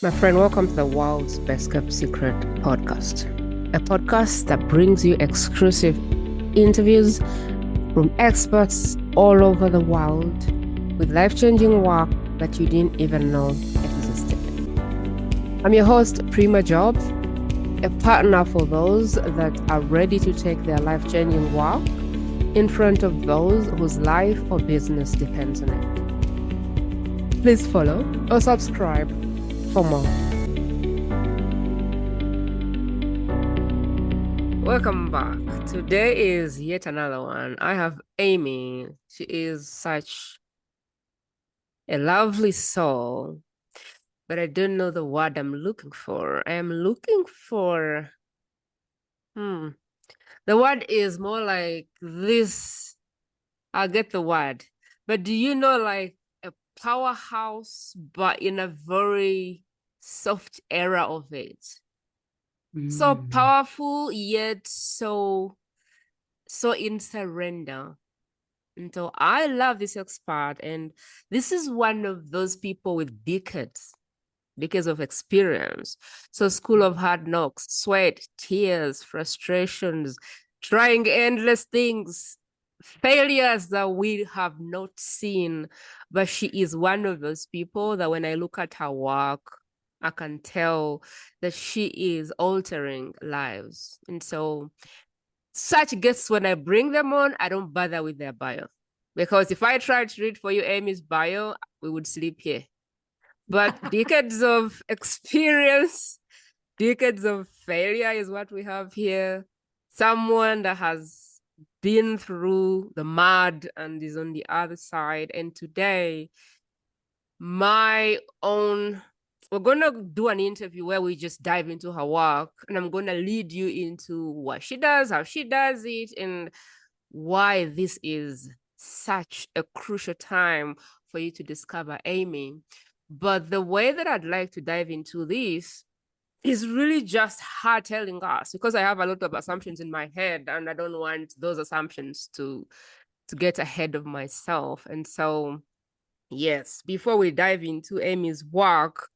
My friend, welcome to the world's best kept secret podcast, a podcast that brings you exclusive interviews from experts all over the world with life-changing work that you didn't even know existed. I'm your host, Prima Jope, a partner for those that are ready to take their life-changing work in front of those whose life or business depends on it. Please follow or subscribe for more. Welcome back. Today is yet another one. I have Amy. She is such a lovely soul, but I don't know the word I'm looking for. I am looking for, the word is more like this. I'll get the word. But do you know, like a powerhouse, but in a very soft era of it? So powerful, yet so in surrender. And so I love this expert. And this is one of those people with decades of experience. So school of hard knocks, sweat, tears, frustrations, trying endless things, failures that we have not seen. But she is one of those people that when I look at her work, I can tell that she is altering lives. And so such guests, when I bring them on, I don't bother with their bio. Because if I try to read for you Amy's bio, we would sleep here. But decades of experience, decades of failure is what we have here. Someone that has been through the mud and is on the other side. And today, we're going to do an interview where we just dive into her work, and I'm going to lead you into what she does, how she does it, and why this is such a crucial time for you to discover Amy. But the way that I'd like to dive into this is really just her telling us, because I have a lot of assumptions in my head and I don't want those assumptions to get ahead of myself. And so, yes, before we dive into Amy's work,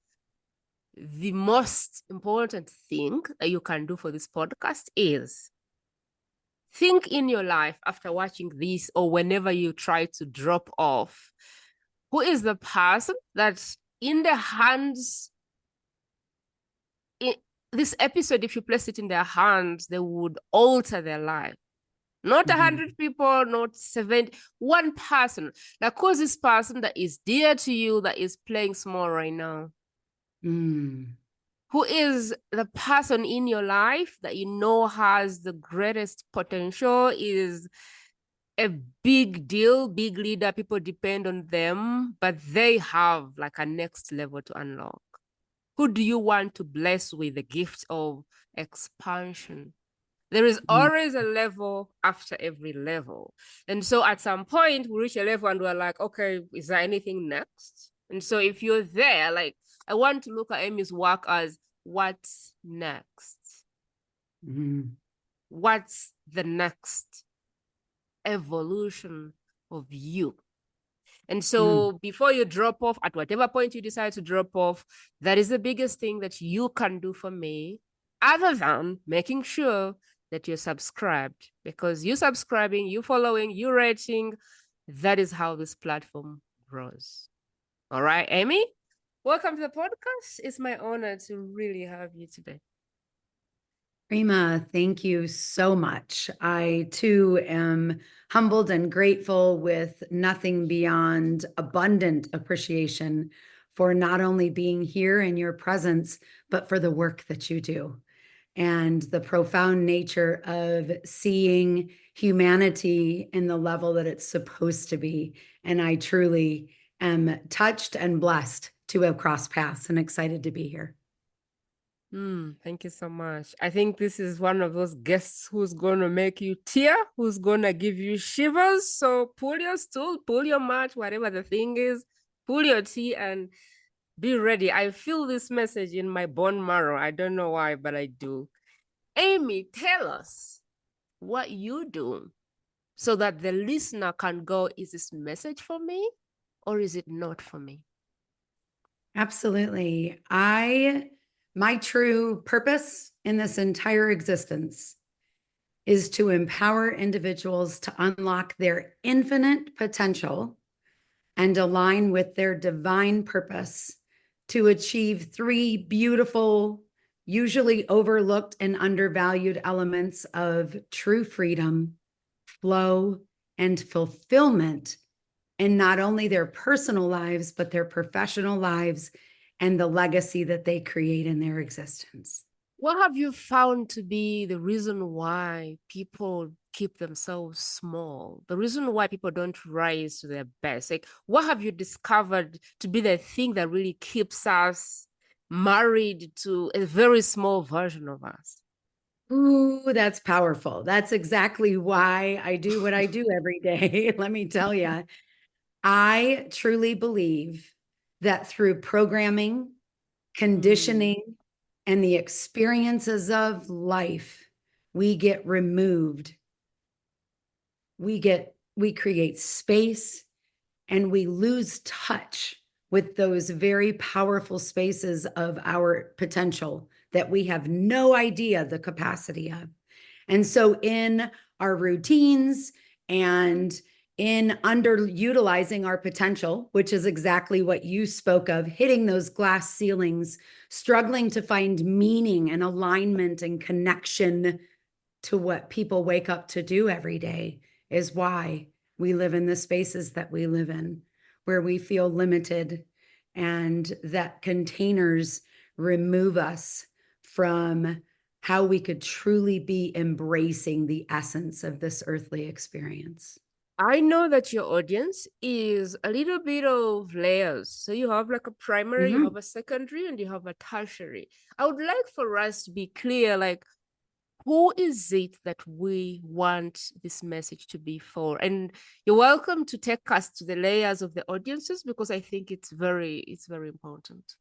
the most important thing that you can do for this podcast is think in your life after watching this or whenever you try to drop off, who is the person that in the hands, in this episode, if you place it in their hands, they would alter their life. Not 100 people, not 70, one person. Like, who's this person that is dear to you that is playing small right now? Who is the person in your life that you know has the greatest potential, is a big deal, big leader, people depend on them, but they have like a next level to unlock? Who do you want to bless with the gift of expansion? There is always a level after every level. And so at some point, we reach a level and we're like, okay, is there anything next? And so if you're there, like, I want to look at Amy's work as what's next? What's the next evolution of you? And so before you drop off, at whatever point you decide to drop off, that is the biggest thing that you can do for me, other than making sure that you're subscribed. Because you subscribing, you following, you rating, that is how this platform grows. All right, Amy, welcome to the podcast. It's my honor to really have you today. Prima, thank you so much. I too am humbled and grateful with nothing beyond abundant appreciation for not only being here in your presence, but for the work that you do and the profound nature of seeing humanity in the level that it's supposed to be. And I truly am touched and blessed to have crossed paths and excited to be here. Thank you so much. I think this is one of those guests who's going to make you tear, who's going to give you shivers. So pull your stool, pull your mat, whatever the thing is, pull your tea and be ready. I feel this message in my bone marrow. I don't know why, but I do. Amy, tell us what you do so that the listener can go, is this message for me or is it not for me? Absolutely. My true purpose in this entire existence is to empower individuals to unlock their infinite potential and align with their divine purpose to achieve three beautiful, usually overlooked and undervalued elements of true freedom, flow, and fulfillment in not only their personal lives, but their professional lives and the legacy that they create in their existence. What have you found to be the reason why people keep themselves small? The reason why people don't rise to their best? Like, what have you discovered to be the thing that really keeps us married to a very small version of us? Ooh, that's powerful. That's exactly why I do what I do every day. Let me tell you, I truly believe that through programming, Mm. conditioning, and the experiences of life, we get removed. We create space and we lose touch with those very powerful spaces of our potential that we have no idea the capacity of. And so in our routines and in underutilizing our potential, which is exactly what you spoke of, hitting those glass ceilings, struggling to find meaning and alignment and connection to what people wake up to do every day, is why we live in the spaces that we live in, where we feel limited, and that containers remove us from how we could truly be embracing the essence of this earthly experience. I know that your audience is a little bit of layers. So you have like a primary, you Mm-hmm. have a secondary, and you have a tertiary. I would like for us to be clear, like, who is it that we want this message to be for? And you're welcome to take us to the layers of the audiences because I think it's very important.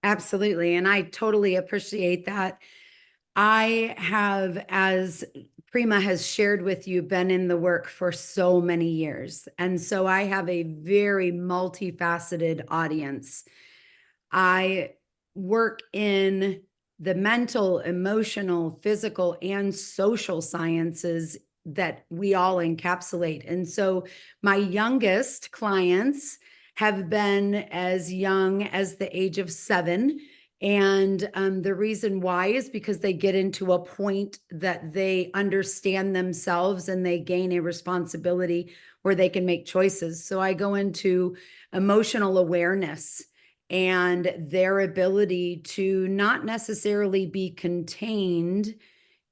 Absolutely. And I totally appreciate that. I have, as Prima has shared with you, been in the work for so many years. And so I have a very multifaceted audience. I work in the mental, emotional, physical, and social sciences that we all encapsulate. And so my youngest clients have been as young as the age of 7. And the reason why is because they get into a point that they understand themselves and they gain a responsibility where they can make choices. So I go into emotional awareness and their ability to not necessarily be contained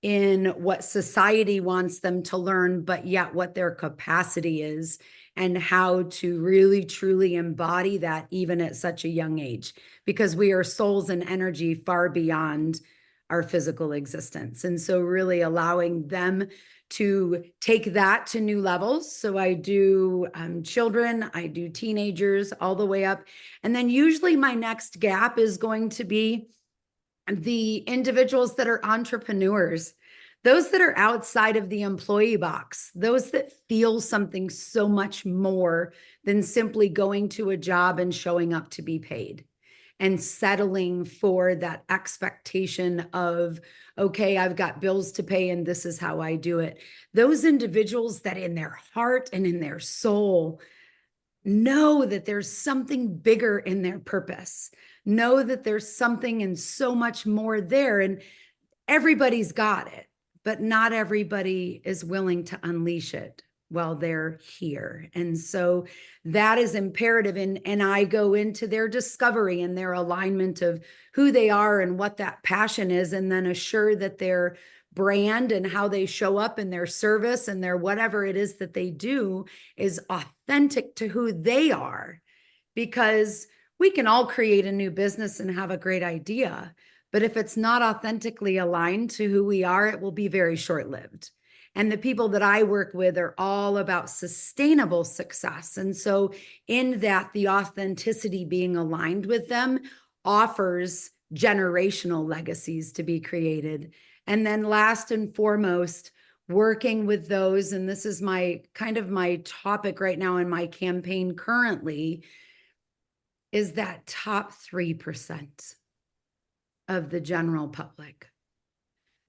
in what society wants them to learn, but yet what their capacity is and how to really truly embody that even at such a young age, because we are souls and energy far beyond our physical existence. And so really allowing them to take that to new levels. So I do children, I do teenagers, all the way up. And then usually my next gap is going to be the individuals that are entrepreneurs, those that are outside of the employee box, those that feel something so much more than simply going to a job and showing up to be paid, and settling for that expectation of, okay, I've got bills to pay and this is how I do it. Those individuals that in their heart and in their soul know that there's something bigger in their purpose, know that there's something and so much more there. And everybody's got it, but not everybody is willing to unleash it while they're here. And so that is imperative. And I go into their discovery and their alignment of who they are and what that passion is, and then assure that their brand and how they show up in their service and their whatever it is that they do is authentic to who they are. Because we can all create a new business and have a great idea, but if it's not authentically aligned to who we are, it will be very short-lived. And the people that I work with are all about sustainable success. And so in that, the authenticity being aligned with them offers generational legacies to be created. And then last and foremost, working with those, and this is my kind of my topic right now in my campaign currently, is that top 3% of the general public.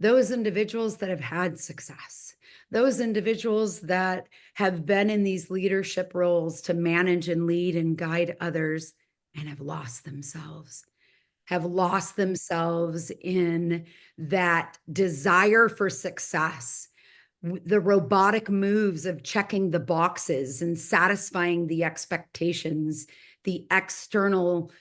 Those individuals that have had success, those individuals that have been in these leadership roles to manage and lead and guide others and have lost themselves in that desire for success, the robotic moves of checking the boxes and satisfying the expectations, the external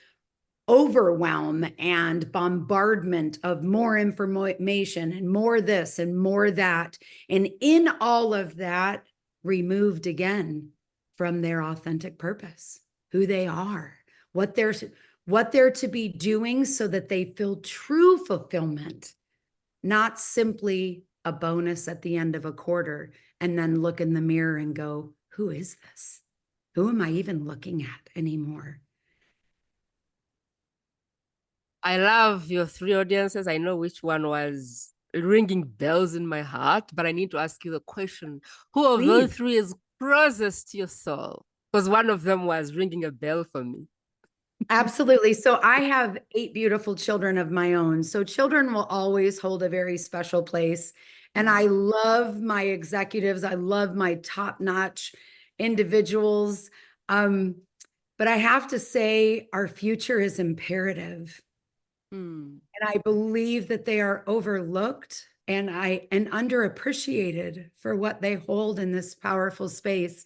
overwhelm and bombardment of more information and more this and more that. And in all of that, removed again from their authentic purpose, who they are, what they're to be doing so that they feel true fulfillment, not simply a bonus at the end of a quarter and then look in the mirror and go, who is this? Who am I even looking at anymore? I love your three audiences. I know which one was ringing bells in my heart, but I need to ask you the question, who of those Please. three is closest to your soul? Because one of them was ringing a bell for me. Absolutely. So I have 8 beautiful children of my own. So children will always hold a very special place. And I love my executives. I love my top-notch individuals. But I have to say our future is imperative. Mm. And I believe that they are overlooked and underappreciated for what they hold in this powerful space.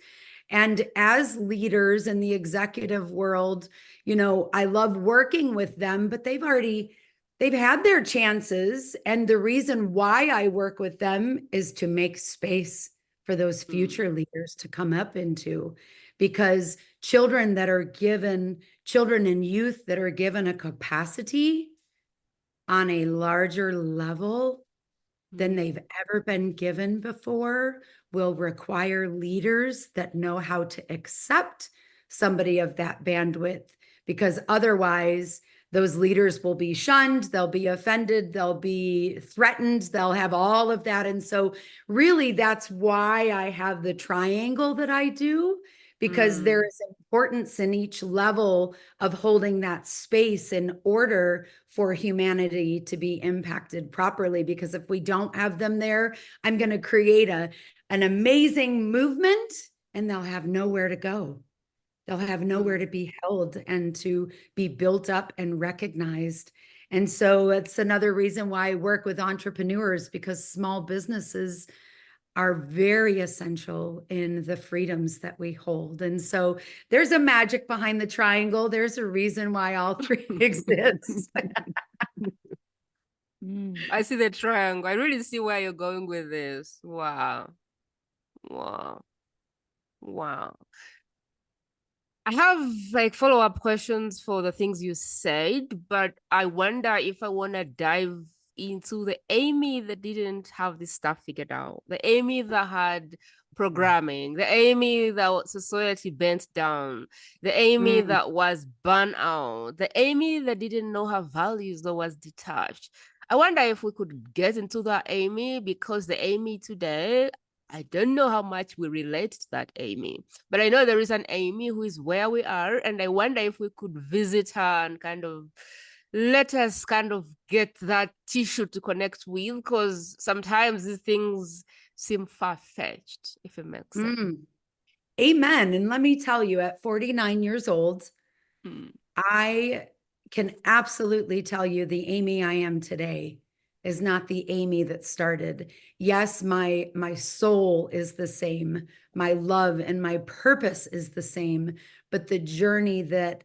And as leaders in the executive world, I love working with them, but they've had their chances. And the reason why I work with them is to make space for those future leaders to come up into, because children and youth that are given a capacity on a larger level than they've ever been given before will require leaders that know how to accept somebody of that bandwidth, because otherwise those leaders will be shunned, they'll be offended, they'll be threatened, they'll have all of that. And so really that's why I have the triangle that I do, because there is importance in each level of holding that space in order for humanity to be impacted properly. Because if we don't have them there, I'm going to create an amazing movement and they'll have nowhere to go. They'll have nowhere to be held and to be built up and recognized. And so it's another reason why I work with entrepreneurs, because small businesses are very essential in the freedoms that we hold. And so there's a magic behind the triangle. There's a reason why all three exist. I see the triangle. I really see where you're going with this. Wow. Wow. Wow. I have like follow-up questions for the things you said, but I wonder if I want to dive into the Amy that didn't have this stuff figured out, the Amy that had programming, the Amy that society bent down, the Amy that was burnt out, the Amy that didn't know her values, that was detached. I wonder if we could get into that Amy, because the Amy today, I don't know how much we relate to that Amy, but I know there is an Amy who is where we are, and I wonder if we could visit her and kind of let us kind of get that tissue to connect with, because sometimes these things seem far-fetched, if it makes sense. Amen. And let me tell you, at 49 years old, Mm. I can absolutely tell you the Amy I am today is not the Amy that started. Yes, my soul is the same. My love and my purpose is the same, but the journey that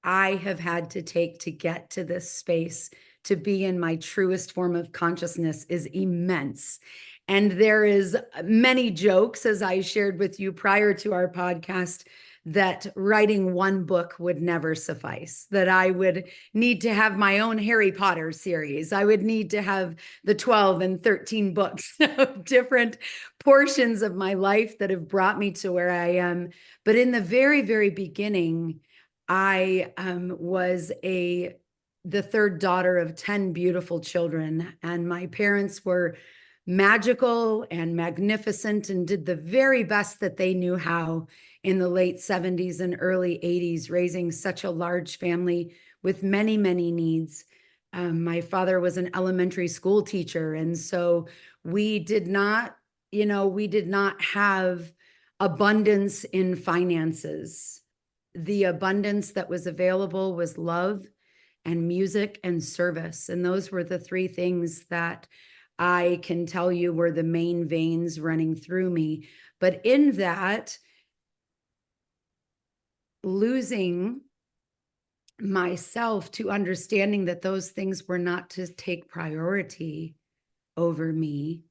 I have had to take to get to this space, to be in my truest form of consciousness, is immense. And there is many jokes, as I shared with you prior to our podcast, that writing one book would never suffice, that I would need to have my own Harry Potter series. I would need to have the 12 and 13 books of different portions of my life that have brought me to where I am. But in the very, very beginning, I was the third daughter of 10 beautiful children, and my parents were magical and magnificent and did the very best that they knew how in the late 70s and early 80s, raising such a large family with many, many needs. My father was an elementary school teacher, and so we did not have abundance in finances. The abundance that was available was love and music and service. And those were the three things that I can tell you were the main veins running through me. But in that, losing myself to understanding that those things were not to take priority over me,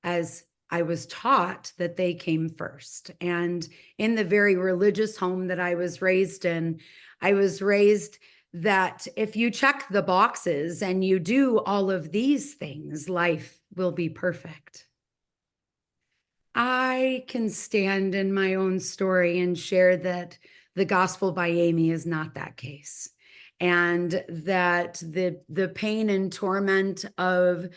as I was taught that they came first. And in the very religious home that I was raised in, I was raised that if you check the boxes and you do all of these things, life will be perfect. I can stand in my own story and share that the gospel by Amy is not that case. And that the pain and torment of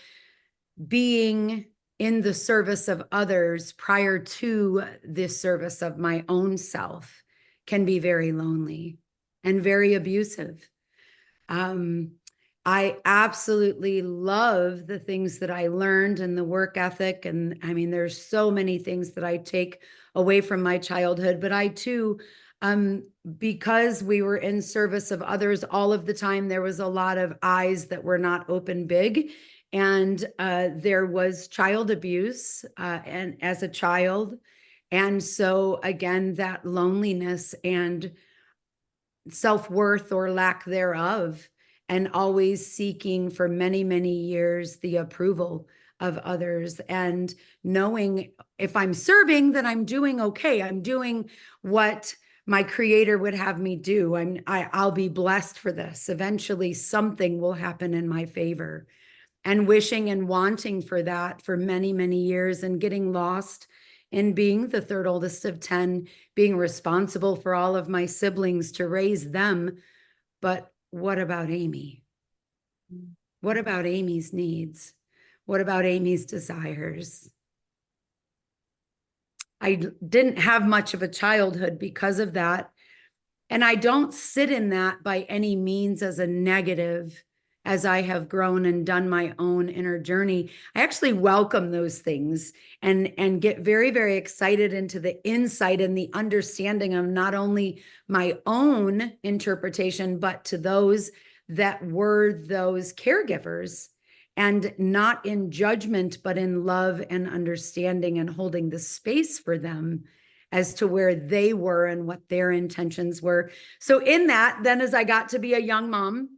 being in the service of others prior to this service of my own self can be very lonely and very abusive. I absolutely love the things that I learned and the work ethic. And I mean, there's so many things that I take away from my childhood, but I too, because we were in service of others all of the time, there was a lot of eyes that were not open big. And there was child abuse and as a child. And so again, that loneliness and self-worth or lack thereof, and always seeking for many, many years the approval of others, and knowing if I'm serving, then I'm doing okay. I'm doing what my creator would have me do. I'll be blessed for this. Eventually something will happen in my favor, and wishing and wanting for that for many, many years, and getting lost in being the third oldest of 10, being responsible for all of my siblings to raise them. But what about Amy? What about Amy's needs? What about Amy's desires? I didn't have much of a childhood because of that. And I don't sit in that by any means as a negative. As I have grown and done my own inner journey, I actually welcome those things and get very, very excited into the insight and the understanding of not only my own interpretation, but to those that were those caregivers, and not in judgment, but in love and understanding, and holding the space for them as to where they were and what their intentions were. So in that, then as I got to be a young mom,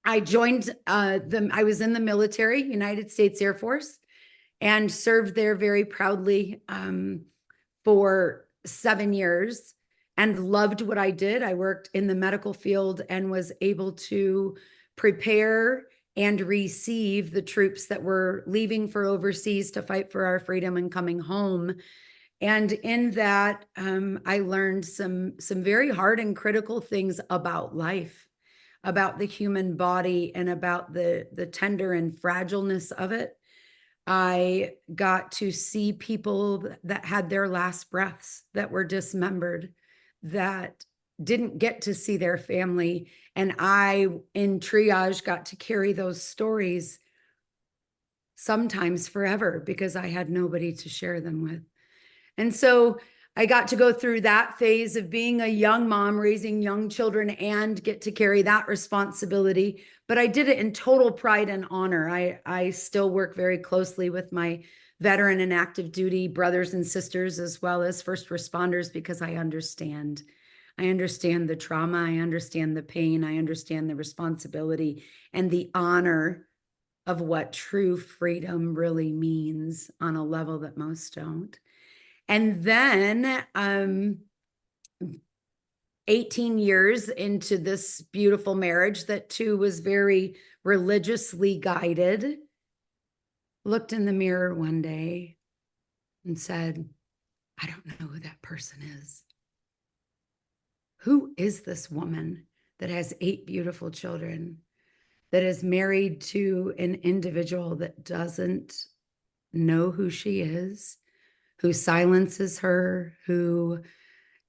I joined I was in the military, United States Air Force, and served there very proudly for 7 years, and loved what I did. I worked in the medical field and was able to prepare and receive the troops that were leaving for overseas to fight for our freedom and coming home. And in that, I learned some very hard and critical things about life, about the human body, and about the tender and fragileness of it. I got to see people that had their last breaths, that were dismembered, that didn't get to see their family. And I, in triage, got to carry those stories sometimes forever, because I had nobody to share them with. And so I got to go through that phase of being a young mom, raising young children, and get to carry that responsibility. But I did it in total pride and honor. I still work very closely with my veteran and active duty brothers and sisters, as well as first responders, because I understand. I understand the trauma. I understand the pain. I understand the responsibility and the honor of what true freedom really means on a level that most don't. And then 18 years into this beautiful marriage that too was very religiously guided, looked in the mirror one day and said, I don't know who that person is. Who is this woman that has 8 beautiful children, that is married to an individual that doesn't know who she is, who silences her, who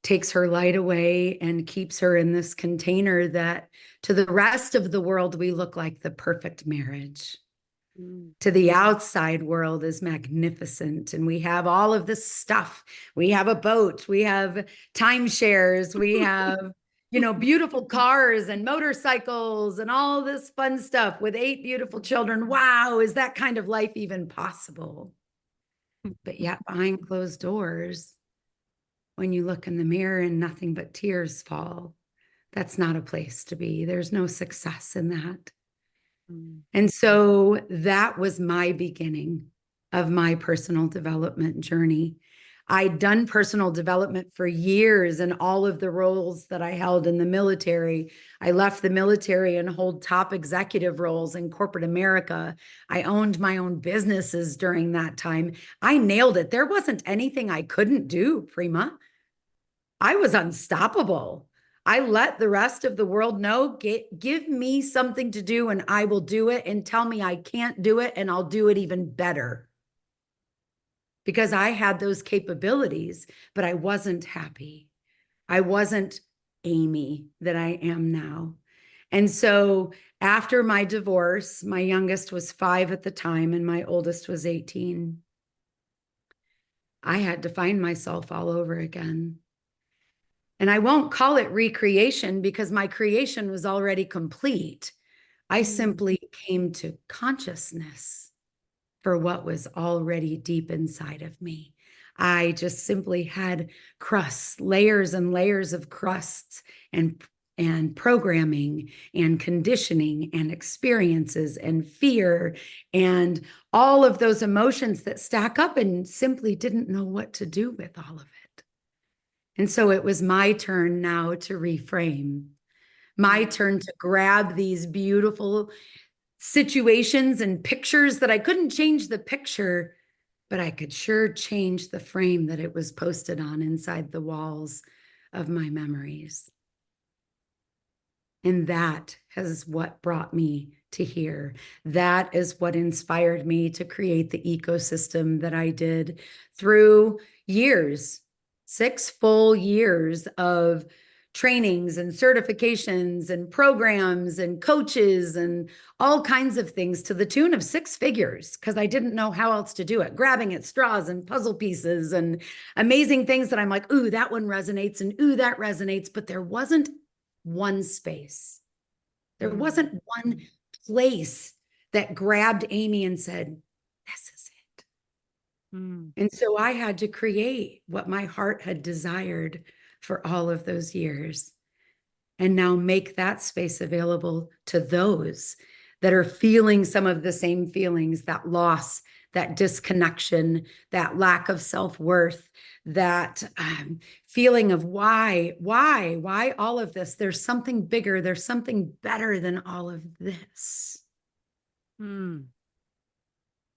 takes her light away and keeps her in this container that to the rest of the world, we look like the perfect marriage. To the outside world is magnificent. And we have all of this stuff. We have a boat, we have timeshares, we have, beautiful cars and motorcycles and all this fun stuff with 8 beautiful children. Wow, is that kind of life even possible? But yet behind closed doors, when you look in the mirror and nothing but tears fall, that's not a place to be. There's no success in that. And so that was my beginning of my personal development journey. I'd done personal development for years in all of the roles that I held in the military. I left the military and hold top executive roles in corporate America. I owned my own businesses during that time. I nailed it. There wasn't anything I couldn't do, Prima. I was unstoppable. I let the rest of the world know, give me something to do and I will do it, and tell me I can't do it and I'll do it even better. Because I had those capabilities, but I wasn't happy. I wasn't Amy that I am now. And so after my divorce, my youngest was 5 at the time and my oldest was 18. I had to find myself all over again. And I won't call it recreation because my creation was already complete. I simply came to consciousness for what was already deep inside of me. I just simply had crusts, layers and layers of crusts and programming and conditioning and experiences and fear and all of those emotions that stack up, and simply didn't know what to do with all of it. And so it was my turn now to reframe, my turn to grab these beautiful situations and pictures that I couldn't change the picture, but I could sure change the frame that it was posted on inside the walls of my memories. And that is what brought me to here. That is what inspired me to create the ecosystem that I did through years, 6 full years of trainings and certifications and programs and coaches and all kinds of things to the tune of 6 figures, because I didn't know how else to do it, grabbing at straws and puzzle pieces and amazing things that I'm like, ooh, that one resonates and ooh, that resonates. But there wasn't one space. There wasn't one place that grabbed Amy and said, this is it. And so I had to create what my heart had desired for all of those years, and now make that space available to those that are feeling some of the same feelings, that loss, that disconnection, that lack of self-worth, that feeling of why all of this? There's something bigger, there's something better than all of this.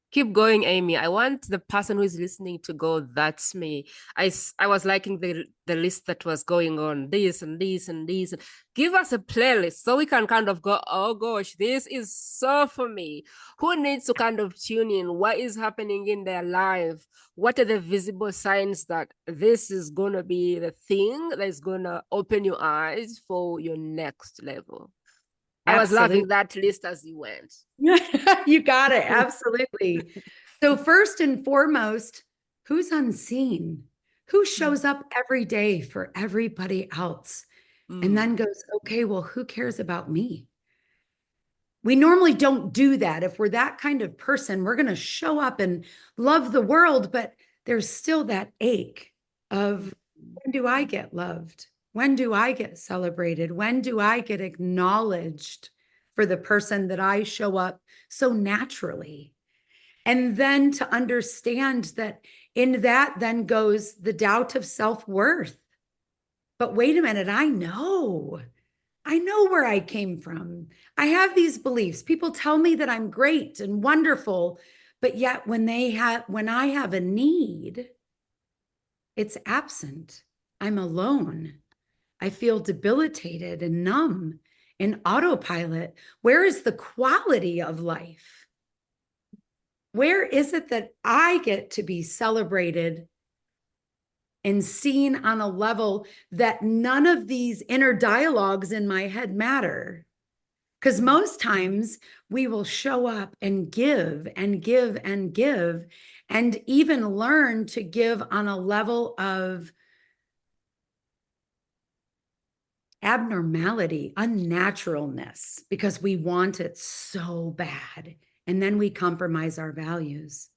Keep going, Amy. I want the person who is listening to go, that's me. I was liking the list that was going on, this and this and this. Give us a playlist so we can kind of go, oh gosh, this is so for me. Who needs to kind of tune in? What is happening in their life? What are the visible signs that this is going to be the thing that is going to open your eyes for your next level? I was loving that list as you went. You got it. Absolutely. So first and foremost, who's unseen? Who shows up every day for everybody else? And then goes, okay, well, who cares about me? We normally don't do that. If we're that kind of person, we're going to show up and love the world, but there's still that ache of, when do I get loved? When do I get celebrated? When do I get acknowledged for the person that I show up so naturally? And then to understand that in that then goes the doubt of self-worth. But wait a minute, I know where I came from. I have these beliefs. People tell me that I'm great and wonderful, but yet when I have a need, it's absent. I'm alone. I feel debilitated and numb in autopilot. Where is the quality of life? Where is it that I get to be celebrated and seen on a level that none of these inner dialogues in my head matter. Because most times we will show up and give and give and give, and even learn to give on a level of abnormality, unnaturalness, because we want it so bad. And then we compromise our values.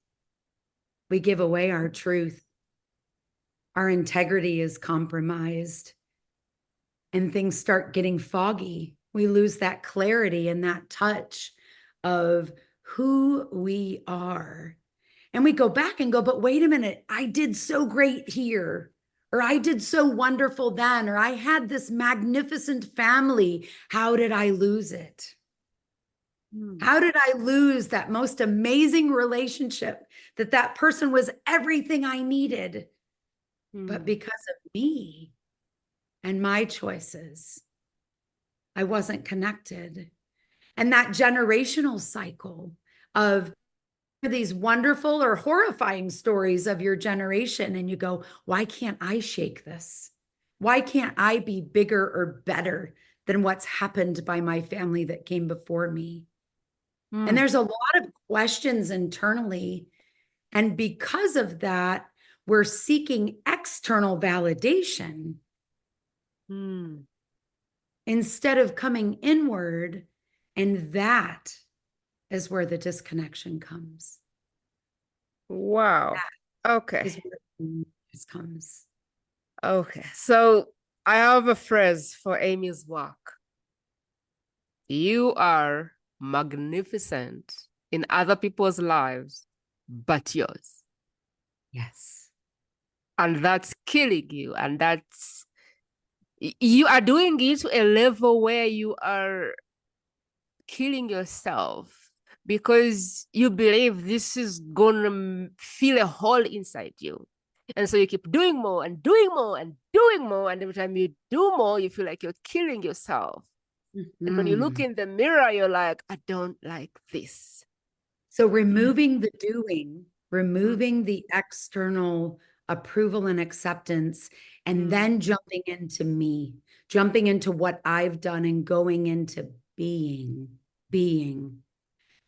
We give away our truth. Our integrity is compromised, and things start getting foggy. We lose that clarity and that touch of who we are. And we go back and go, but wait a minute, I did so great here, or I did so wonderful then, or I had this magnificent family. How did I lose it? How did I lose that most amazing relationship, that person was everything I needed? But because of me and my choices, I wasn't connected. And that generational cycle of these wonderful or horrifying stories of your generation, and you go, why can't I shake this? Why can't I be bigger or better than what's happened by my family that came before me? And there's a lot of questions internally. And because of that, we're seeking external validation instead of coming inward. And that is where the disconnection comes. Wow. Okay. Is where this comes. Okay. So I have a phrase for Amy's work. You are magnificent in other people's lives, but yours. Yes. And that's killing you. And that's, you are doing it to a level where you are killing yourself because you believe this is gonna fill a hole inside you. And so you keep doing more and doing more and doing more. And every time you do more, you feel like you're killing yourself. And when you look in the mirror, you're like, I don't like this. So removing the doing, removing the external approval and acceptance, and then jumping into me, jumping into what I've done and going into being.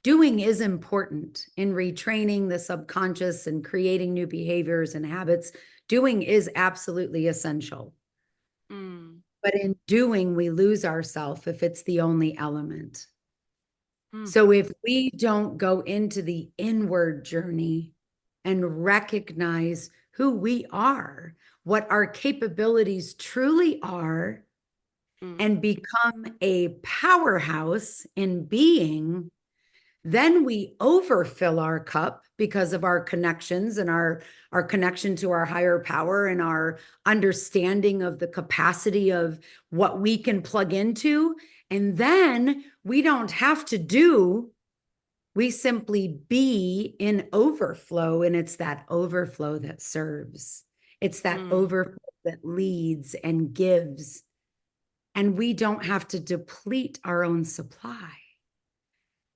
Doing is important in retraining the subconscious and creating new behaviors and habits. Doing is absolutely essential. But in doing, we lose ourselves if it's the only element. So if we don't go into the inward journey and recognize who we are, what our capabilities truly are, and become a powerhouse in being, then we overfill our cup because of our connections and our connection to our higher power and our understanding of the capacity of what we can plug into. And then we don't have to do, we simply be in overflow. And it's that overflow that serves. It's that overflow that leads and gives. And we don't have to deplete our own supply.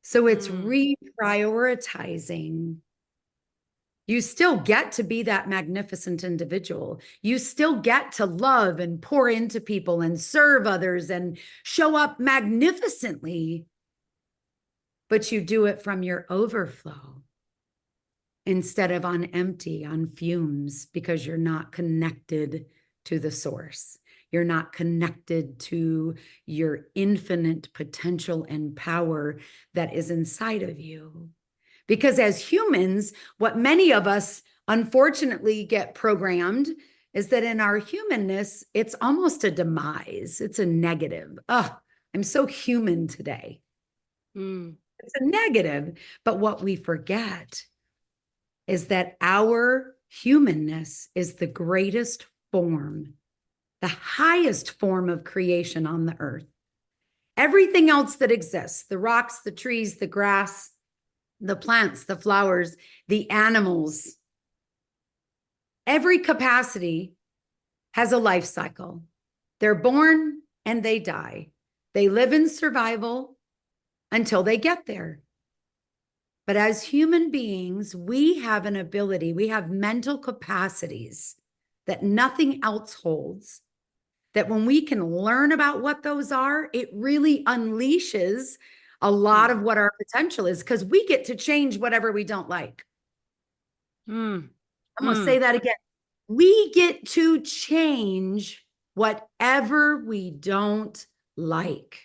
So it's reprioritizing. You still get to be that magnificent individual. You still get to love and pour into people and serve others and show up magnificently, but you do it from your overflow instead of on empty, on fumes, because you're not connected to the source. You're not connected to your infinite potential and power that is inside of you. Because as humans, what many of us unfortunately get programmed is that in our humanness, it's almost a demise. It's a negative. Oh, I'm so human today. It's a negative. But what we forget is that our humanness is the greatest form, the highest form of creation on the earth. Everything else that exists, the rocks, the trees, the grass, the plants, the flowers, the animals, every capacity has a life cycle. They're born and they die. They live in survival until they get there. But as human beings, we have an ability, we have mental capacities that nothing else holds, that when we can learn about what those are, it really unleashes a lot of what our potential is, because we get to change whatever we don't like. Mm. I'm going to say that again. We get to change whatever we don't like.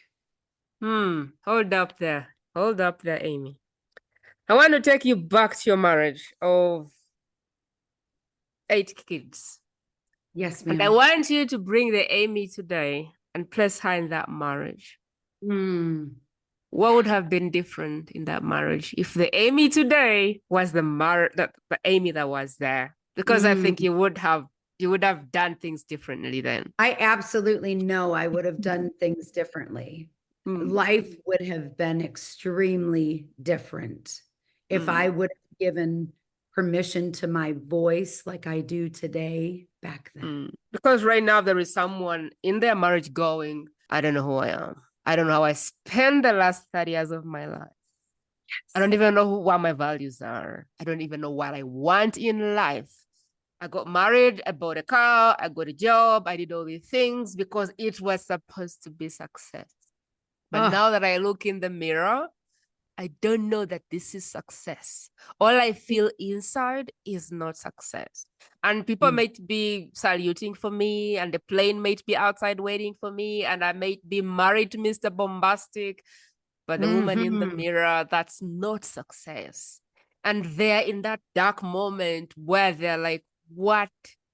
Hold up there. Hold up there, Amy. I want to take you back to your marriage of 8 kids. Yes, And I ma'am. want you to bring the Amy today and place her in that marriage. What would have been different in that marriage if the Amy today was the Amy that was there? Because I think you would have done things differently then. I absolutely know I would have done things differently. Life would have been extremely different if I would have given permission to my voice like I do today back then. Because right now there is someone in their marriage going, I don't know who I am. I don't know how I spent the last 30 years of my life. I don't even know what my values are. I don't even know what I want in life. I got married, I bought a car, I got a job, I did all these things because it was supposed to be success. But now that I look in the mirror, I don't know that this is success. All I feel inside is not success. And people might be saluting for me, and the plane might be outside waiting for me, and I might be married to Mr. Bombastic. But the woman in the mirror, that's not success. And they're in that dark moment where they're like, what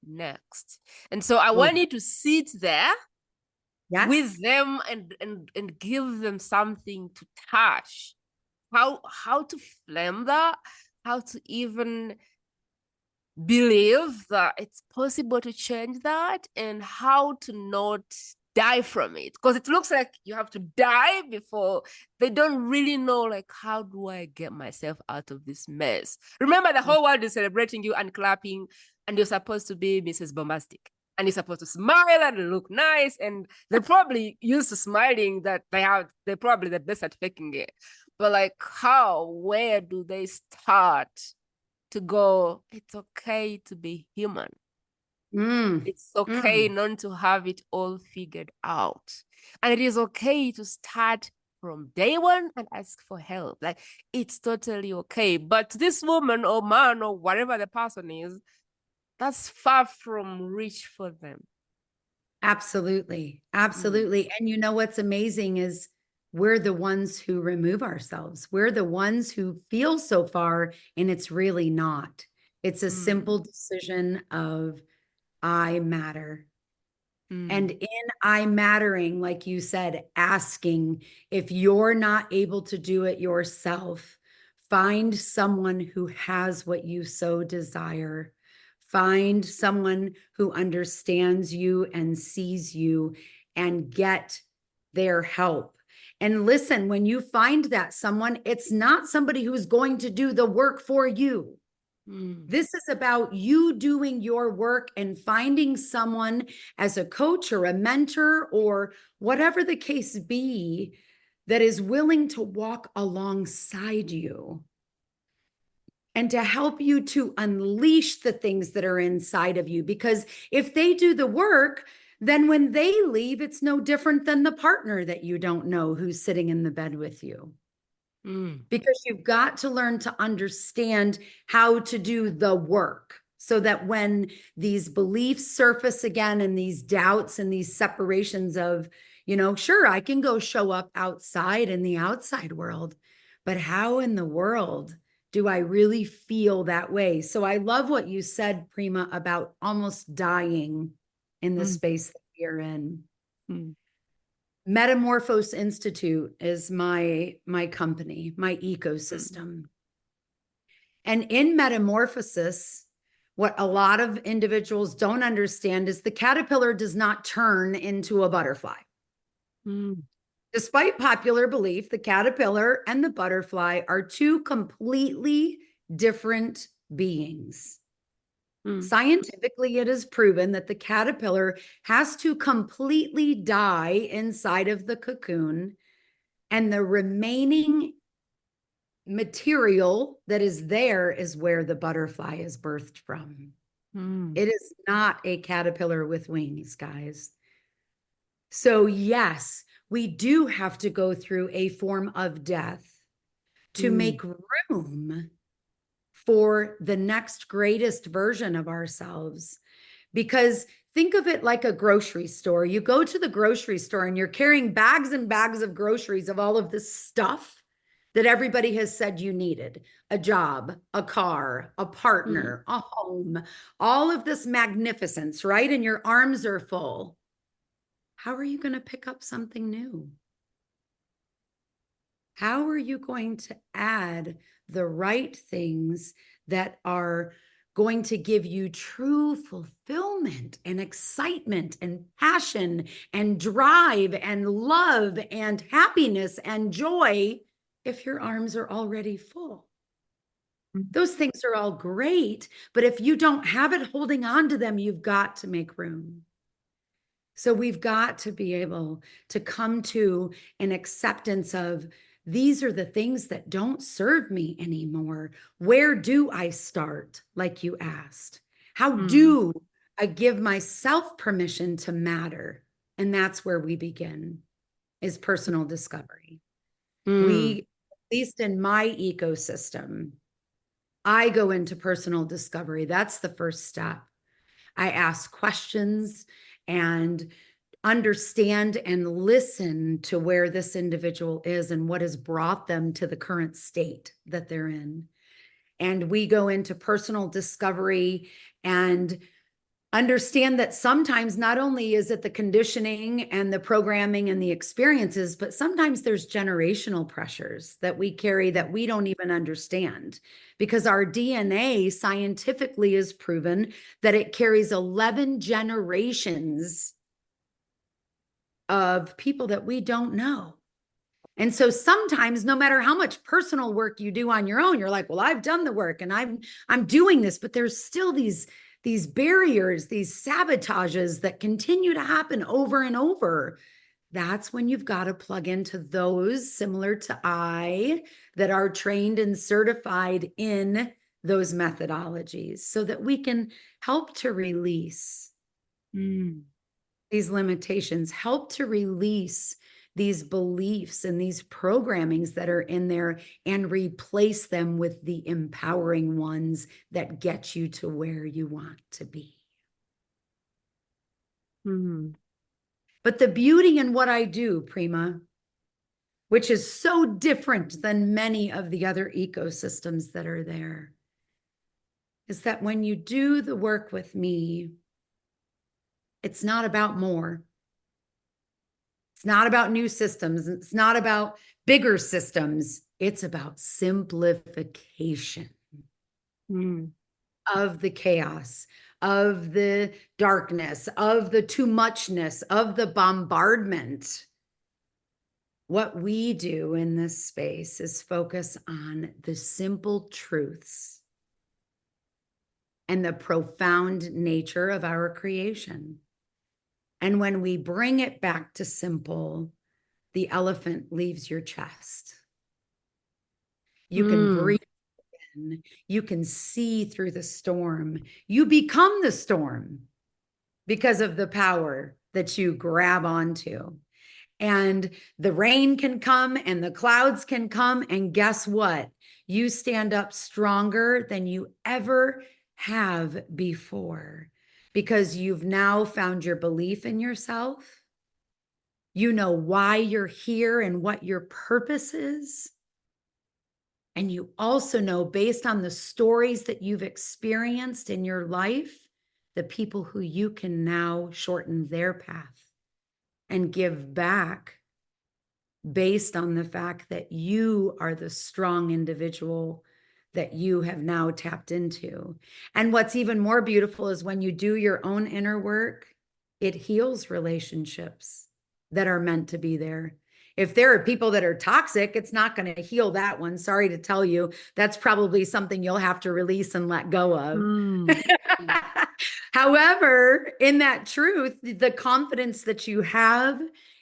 next? And so I want you to sit there with them and give them something to touch. How to flame that, how to even believe that it's possible to change that, and how to not die from it, because it looks like you have to die before. They don't really know, like, how do I get myself out of this mess? Remember, the whole world is celebrating you and clapping, and you're supposed to be Mrs. Bombastic, and you're supposed to smile and look nice, and they're probably used to smiling, that they're probably the best at faking it. But like, where do they start to go, it's okay to be human? It's okay not to have it all figured out. And it is okay to start from day one and ask for help. Like, it's totally okay. But this woman or man or whatever the person is, that's far from reach for them. Absolutely. Absolutely. And you know what's amazing is we're the ones who remove ourselves. We're the ones who feel so far, and it's really not. It's a simple decision of I matter. And in I mattering, like you said, asking, if you're not able to do it yourself, find someone who has what you so desire. Find someone who understands you and sees you, and get their help. And listen, when you find that someone, it's not somebody who's going to do the work for you. This is about you doing your work and finding someone as a coach or a mentor or whatever the case be that is willing to walk alongside you and to help you to unleash the things that are inside of you. Because if they do the work, then when they leave, it's no different than the partner that you don't know who's sitting in the bed with you. Because you've got to learn to understand how to do the work, so that when these beliefs surface again, and these doubts and these separations of, sure, I can go show up outside in the outside world, but how in the world do I really feel that way? So I love what you said, Prima, about almost dying in the space that we're in. Metamorphose Institute is my company, my ecosystem. And in metamorphosis, what a lot of individuals don't understand is the caterpillar does not turn into a butterfly. Despite popular belief, the caterpillar and the butterfly are two completely different beings. Scientifically, it is proven that the caterpillar has to completely die inside of the cocoon, and the remaining material that is there is where the butterfly is birthed from. Mm. It is not a caterpillar with wings, guys. So yes, we do have to go through a form of death to Mm. make room for the next greatest version of ourselves. Because think of it like a grocery store. You go to the grocery store and you're carrying bags and bags of groceries of all of this stuff that everybody has said you needed: a job, a car, a Mm. partner, a home, all of this magnificence, right? And your arms are full. How are you going to pick up something new? How are you going to add the right things that are going to give you true fulfillment and excitement and passion and drive and love and happiness and joy if your arms are already full? Those things are all great, but if you don't have it holding on to them, you've got to make room. So we've got to be able to come to an acceptance of, these are the things that don't serve me anymore. Where do I start? Like you asked, how Mm. do I give myself permission to matter? And that's where we begin, is personal discovery. Mm. We, at least in my ecosystem, I go into personal discovery. That's the first step. I ask questions and understand and listen to where this individual is and what has brought them to the current state that they're in. And we go into personal discovery and understand that sometimes not only is it the conditioning and the programming and the experiences, but sometimes there's generational pressures that we carry that we don't even understand, because our DNA scientifically is proven that it carries 11 generations of people that we don't know. And so sometimes, no matter how much personal work you do on your own, you're like, well, I've done the work and I'm doing this, but there's still these barriers, these sabotages that continue to happen over and over. That's when you've got to plug into those similar to I that are trained and certified in those methodologies so that we can help to release Mm. these limitations, help to release these beliefs and these programmings that are in there and replace them with the empowering ones that get you to where you want to be. Mm. But the beauty in what I do, Prima, which is so different than many of the other ecosystems that are there, is that when you do the work with me, it's not about more. It's not about new systems. It's not about bigger systems. It's about simplification Mm. of the chaos, of the darkness, of the too muchness, of the bombardment. What we do in this space is focus on the simple truths and the profound nature of our creation. And when we bring it back to simple, the elephant leaves your chest. You can Mm. breathe in, you can see through the storm. You become the storm because of the power that you grab onto. And the rain can come and the clouds can come. And guess what? You stand up stronger than you ever have before, because you've now found your belief in yourself. You know why you're here and what your purpose is. And you also know, based on the stories that you've experienced in your life, the people who you can now shorten their path and give back based on the fact that you are the strong individual that you have now tapped into. And what's even more beautiful is when you do your own inner work, it heals relationships that are meant to be there. If there are people that are toxic, it's not going to heal that one. Sorry to tell you, that's probably something you'll have to release and let go of. Mm. However, in that truth, the confidence that you have,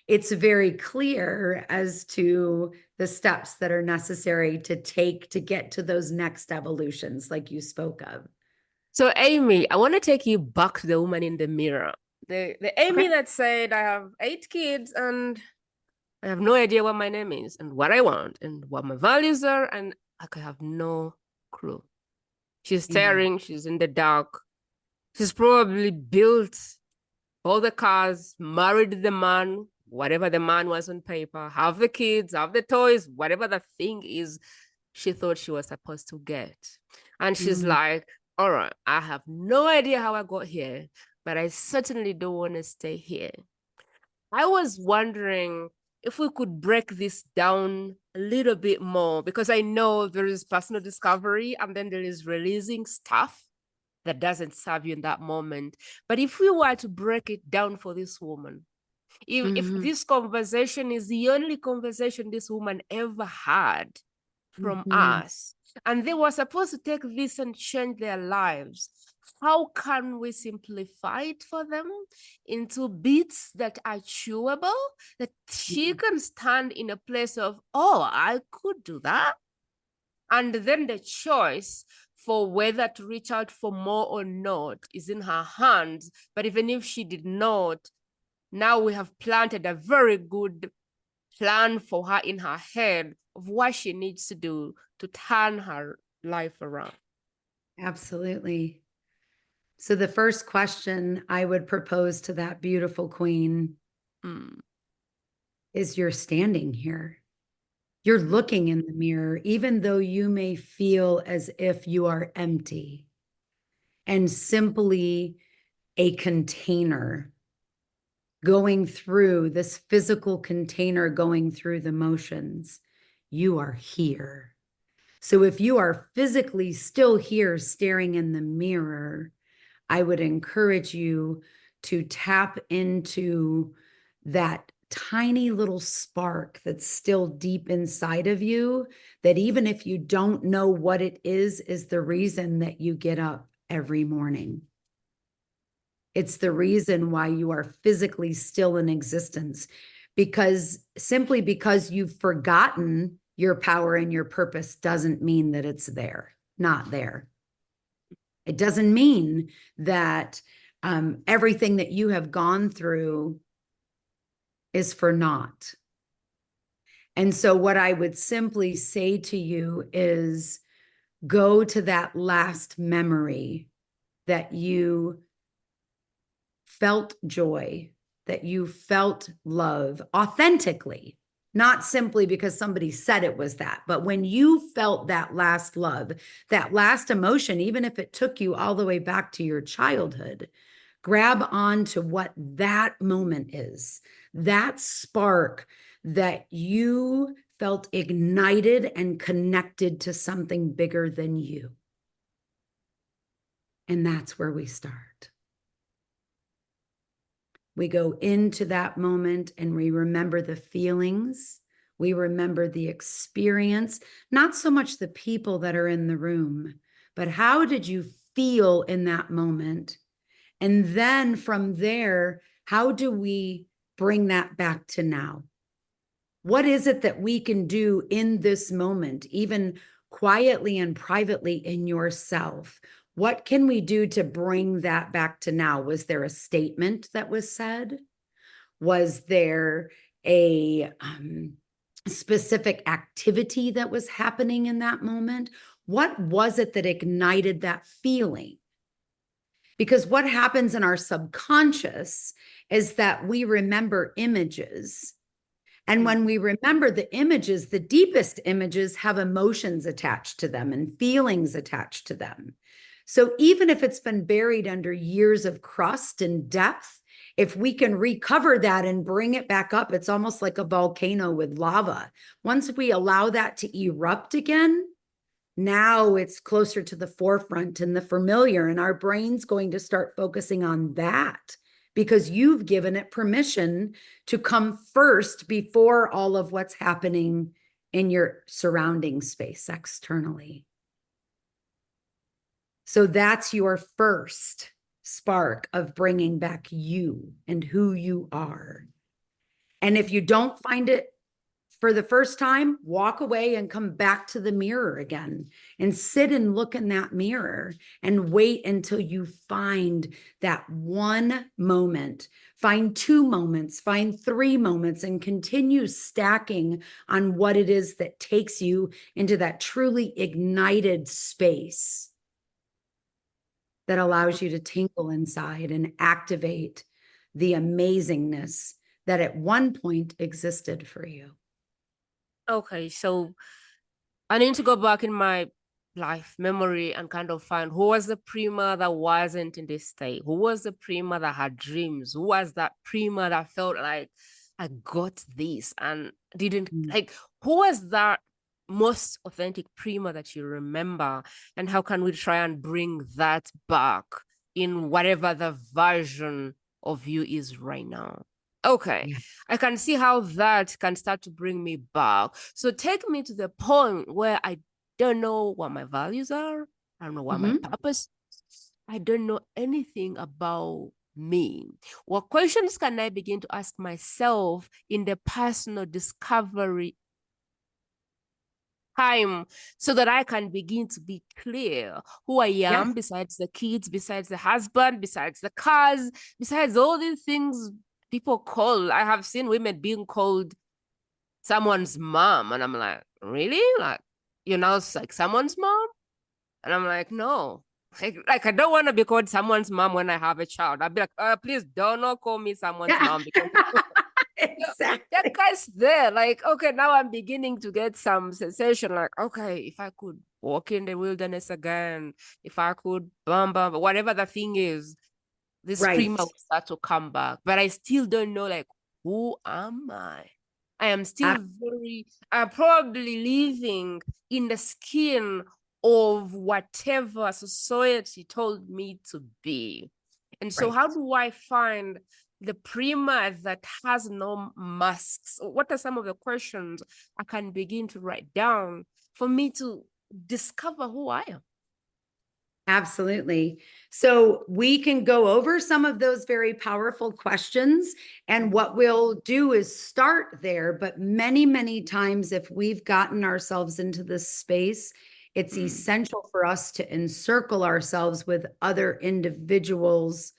it's very clear as to the steps that are necessary to take to get to those next evolutions, like you spoke of. So Amy, I want to take you back to the woman in the mirror. The Amy Okay. that said, I have 8 kids and I have no idea what my name is and what I want and what my values are, and I could have no clue. She's Amen. staring, she's in the dark. She's probably built all the cars, married the man, whatever the man was on paper, have the kids, have the toys, whatever the thing is she thought she was supposed to get. And she's Mm, like, all right, I have no idea how I got here, but I certainly don't want to stay here. I was wondering if we could break this down a little bit more, because I know there is personal discovery and then there is releasing stuff that doesn't serve you in that moment. But if we were to break it down for this woman, if mhm, this conversation is the only conversation this woman ever had from mhm. us, and they were supposed to take this and change their lives, how can we simplify it for them into bits that are chewable, that she can stand in a place of, oh, I could do that? And then the choice for whether to reach out for more or not is in her hands. But even if she did not, now we have planted a very good plan for her in her head of what she needs to do to turn her life around. Absolutely. So the first question I would propose to that beautiful queen Mm. is, you're standing here. You're looking in the mirror, even though you may feel as if you are empty and simply a container going through this physical container, going through the motions. You are here. So if you are physically still here staring in the mirror, I would encourage you to tap into that tiny little spark that's still deep inside of you, that even if you don't know what it is the reason that you get up every morning. It's the reason why you are physically still in existence, because simply because you've forgotten your power and your purpose doesn't mean that it's there, not there. It doesn't mean that everything that you have gone through is for naught. And so, what I would simply say to you is, go to that last memory that you felt joy, that you felt love authentically, not simply because somebody said it was that, but when you felt that last love, that last emotion, even if it took you all the way back to your childhood, grab on to what that moment is, that spark that you felt ignited and connected to something bigger than you. And that's where we start. We go into that moment and we remember the feelings. We remember the experience, not so much the people that are in the room, but how did you feel in that moment? And then from there, how do we bring that back to now? What is it that we can do in this moment, even quietly and privately in yourself? What can we do to bring that back to now? Was there a statement that was said? Was there a specific activity that was happening in that moment? What was it that ignited that feeling? Because what happens in our subconscious is that we remember images. And when we remember the images, the deepest images have emotions attached to them and feelings attached to them. So even if it's been buried under years of crust and depth, if we can recover that and bring it back up, it's almost like a volcano with lava. Once we allow that to erupt again, now it's closer to the forefront and the familiar, and our brain's going to start focusing on that because you've given it permission to come first before all of what's happening in your surrounding space externally. So that's your first spark of bringing back you and who you are. And if you don't find it for the first time, walk away and come back to the mirror again and sit and look in that mirror and wait until you find that one moment. Find 2 moments, find 3 moments, and continue stacking on what it is that takes you into that truly ignited space that allows you to tingle inside and activate the amazingness that at one point existed for you. Okay, so I need to go back in my life memory and kind of find who was the Prima that wasn't in this state? Who was the Prima that had dreams? Who was that Prima that felt like I got this and didn't like, who was that most authentic Prima that you remember? And how can we try and bring that back in whatever the version of you is right now? Okay, Yeah. I can see how that can start to bring me back. So take me to the point where I don't know what my values are. I don't know what my purpose is. I don't know anything about me. What questions can I begin to ask myself in the personal discovery time so that I can begin to be clear who I am, Yes. besides the kids, besides the husband, besides the cars, besides all these things people call. I have seen women being called someone's mom, and I'm like, really? Like, you're now like someone's mom? And I'm like, no. Like I don't want to be called someone's mom when I have a child. I'd be like, please do not call me someone's Yeah. mom because that Exactly. guy's there. Like, okay, now I'm beginning to get some sensation. Like, okay, if I could walk in the wilderness again, if I could whatever the thing is, this Prima Right. will start to come back. But I still don't know, like, who am I? I am still I'm probably living in the skin of whatever society told me to be. And so Right. how do I find the Prima that has no masks? What are some of the questions I can begin to write down for me to discover who I am? Absolutely. So we can go over some of those very powerful questions. And what we'll do is start there. But many, many times, if we've gotten ourselves into this space, it's essential for us to encircle ourselves with other individuals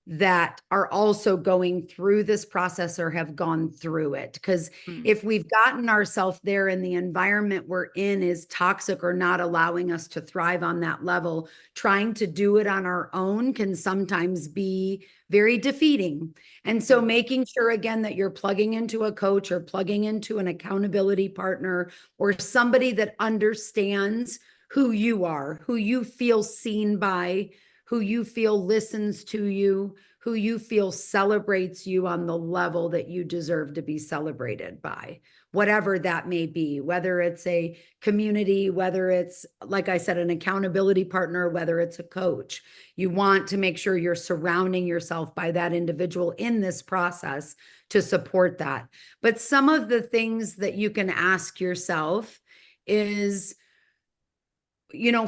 that are also going through this process or have gone through it. Because if we've gotten ourselves there and the environment we're in is toxic or not allowing us to thrive on that level, trying to do it on our own can sometimes be very defeating. And so making sure again that you're plugging into a coach or plugging into an accountability partner or somebody that understands who you are, who you feel seen by, who you feel listens to you, who you feel celebrates you on the level that you deserve to be celebrated by, whatever that may be, whether it's a community, whether it's, like I said, an accountability partner, whether it's a coach. You want to make sure you're surrounding yourself by that individual in this process to support that. But some of the things that you can ask yourself is,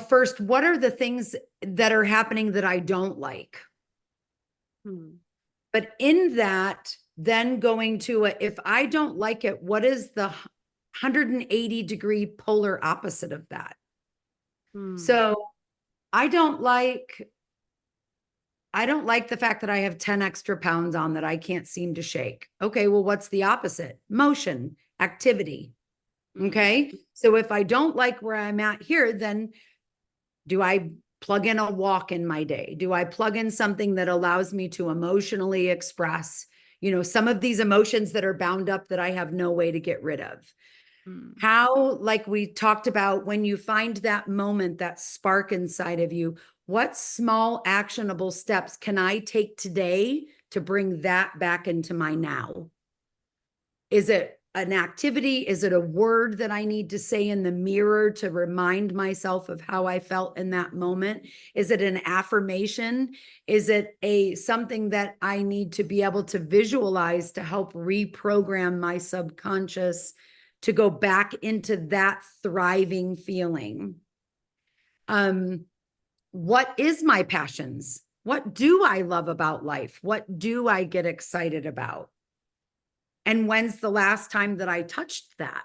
first, what are the things that are happening that I don't like? But in that, then going to if I don't like it, what is the 180-degree polar opposite of that? So I don't like the fact that I have 10 extra pounds on that I can't seem to shake. Okay, well, what's the opposite? Motion, activity. Okay. So if I don't like where I'm at here, then do I plug in a walk in my day? Do I plug in something that allows me to emotionally express, some of these emotions that are bound up that I have no way to get rid of? How, like we talked about, when you find that moment, that spark inside of you, what small actionable steps can I take today to bring that back into my now? Is it an activity? Is it a word that I need to say in the mirror to remind myself of how I felt in that moment? Is it an affirmation? Is it something that I need to be able to visualize to help reprogram my subconscious to go back into that thriving feeling? What is my passions? What do I love about life? What do I get excited about? And when's the last time that I touched that?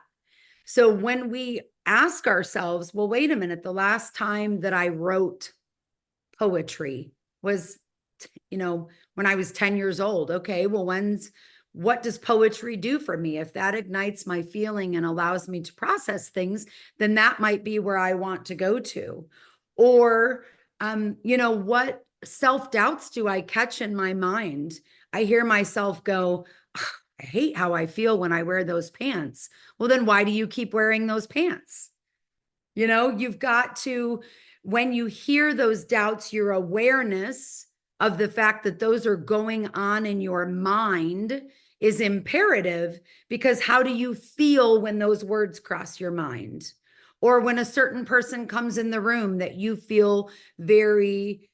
So when we ask ourselves, well, wait a minute, the last time that I wrote poetry was, when I was 10 years old. Okay, well, what does poetry do for me? If that ignites my feeling and allows me to process things, then that might be where I want to go to. Or, what self-doubts do I catch in my mind? I hear myself go, I hate how I feel when I wear those pants. Well, then why do you keep wearing those pants? You've got to, when you hear those doubts, your awareness of the fact that those are going on in your mind is imperative, because how do you feel when those words cross your mind? Or when a certain person comes in the room that you feel very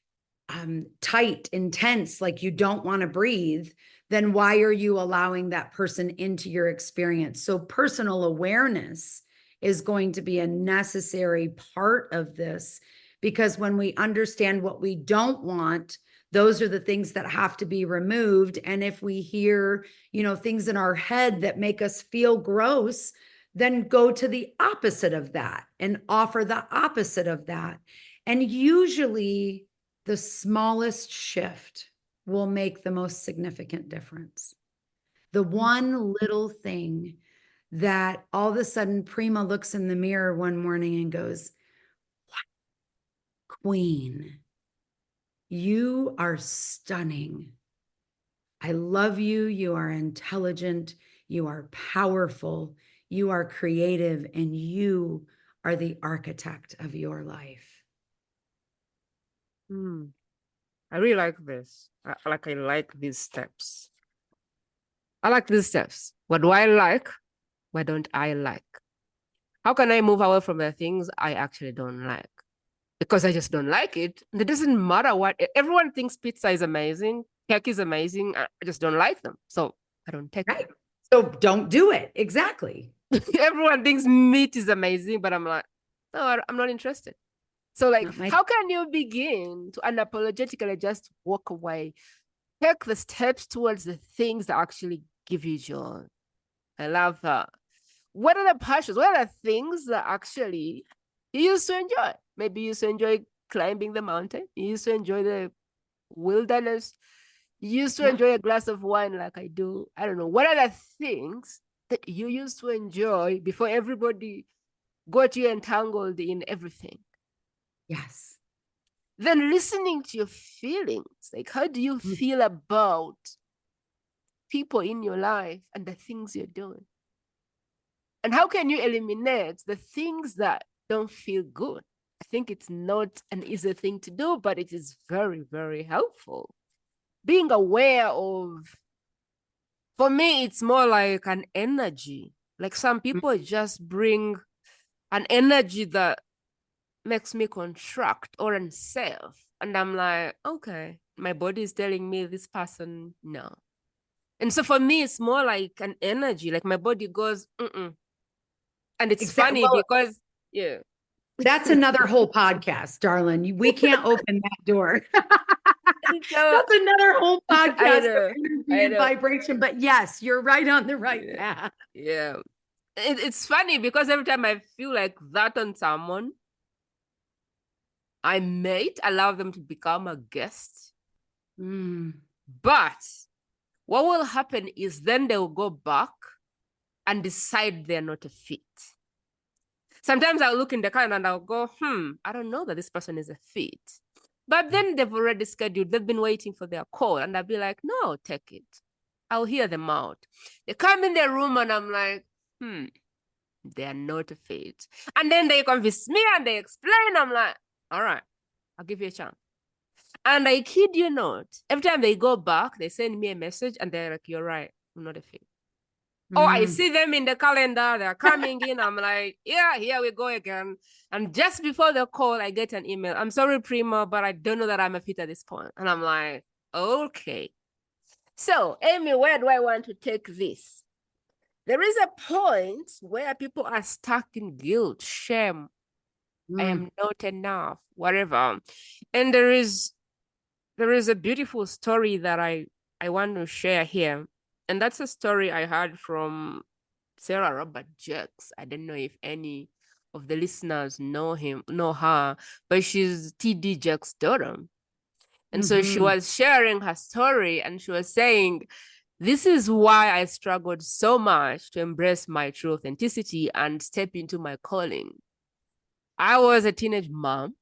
tight, intense, like you don't want to breathe, then why are you allowing that person into your experience? So personal awareness is going to be a necessary part of this, because when we understand what we don't want, those are the things that have to be removed. And if we hear, things in our head that make us feel gross, then go to the opposite of that and offer the opposite of that. And usually the smallest shift will make the most significant difference. The one little thing that all of a sudden Prima looks in the mirror one morning and goes, Queen, you are stunning. I love you. You are intelligent. You are powerful. You are creative, and you are the architect of your life. I really like this. I like these steps. I like these steps. What do I like? What don't I like? How can I move away from the things I actually don't like? Because I just don't like it. And it doesn't matter what. Everyone thinks pizza is amazing. Cake is amazing. I just don't like them. So I don't take Right. it. So don't do it. Exactly. Everyone thinks meat is amazing, but I'm like, no, I'm not interested. So how can you begin to unapologetically just walk away? Take the steps towards the things that actually give you joy. I love that. What are the passions? What are the things that actually you used to enjoy? Maybe you used to enjoy climbing the mountain. You used to enjoy the wilderness. You used to enjoy a glass of wine like I do. I don't know. What are the things that you used to enjoy before everybody got you entangled in everything? Yes. Then listening to your feelings. Like, how do you feel about people in your life and the things you're doing? And how can you eliminate the things that don't feel good? I think it's not an easy thing to do, but it is very, very helpful. Being aware of, for me, it's more like an energy. Like some people just bring an energy that makes me contract or unsafe. And I'm like, okay, my body is telling me this person, no. And so for me, it's more like an energy, like my body goes, mm-mm. And it's funny because, yeah. That's another whole podcast, darling. We can't open that door. That's another whole podcast of energy and vibration. But yes, you're right on the right path. Yeah. It's funny because every time I feel like that on someone, I might allow them to become a guest. But what will happen is then they'll go back and decide they're not a fit. Sometimes I'll look in the calendar and I'll go, I don't know that this person is a fit. But then they've already scheduled, they've been waiting for their call. And I'll be like, no, take it. I'll hear them out. They come in their room and I'm like, they are not a fit. And then they convince me and they explain. I'm like, all right, I'll give you a chance. And I kid you not, every time they go back, they send me a message and they're like, you're right, I'm not a fit. Oh, I see them in the calendar, they're coming in. I'm like, yeah, here we go again. And just before the call, I get an email. I'm sorry, Prima, but I don't know that I'm a fit at this point. And I'm like, okay. So, Amy, where do I want to take this? There is a point where people are stuck in guilt, shame. I am not enough, whatever. And there is a beautiful story that I want to share here. And that's a story I heard from Sarah Robert Jerks. I don't know if any of the listeners know her, but she's TD Jerks' daughter. And so she was sharing her story, and she was saying, this is why I struggled so much to embrace my true authenticity and step into my calling. I was a teenage mom.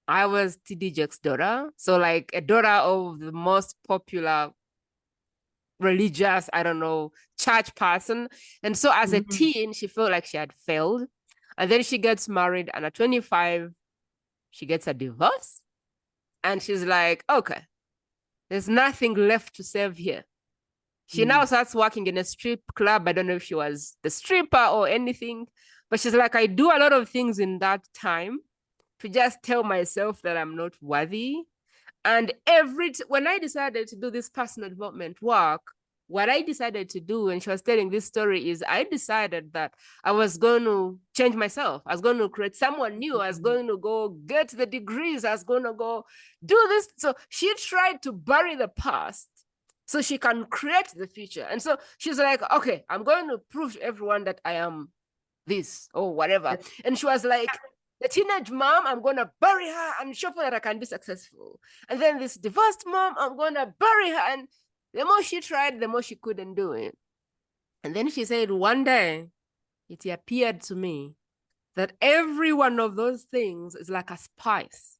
I was TD Jake's daughter. So like a daughter of the most popular religious, I don't know, church person. And so as a teen, she felt like she had failed. And then she gets married, and at 25, she gets a divorce. And she's like, okay, there's nothing left to save here. She now starts working in a strip club. I don't know if she was the stripper or anything, but she's like, I do a lot of things in that time to just tell myself that I'm not worthy. And when I decided to do this personal development work, what I decided to do, and she was telling this story, is I decided that I was going to change myself. I was going to create someone new. I was going to go get the degrees. I was going to go do this. So she tried to bury the past so she can create the future. And so she's like, okay, I'm going to prove to everyone that I am this or whatever. And she was like, the teenage mom, I'm going to bury her and show her that I can be successful. And then this divorced mom, I'm going to bury her. And the more she tried, the more she couldn't do it. And then she said, one day, it appeared to me that every one of those things is like a spice.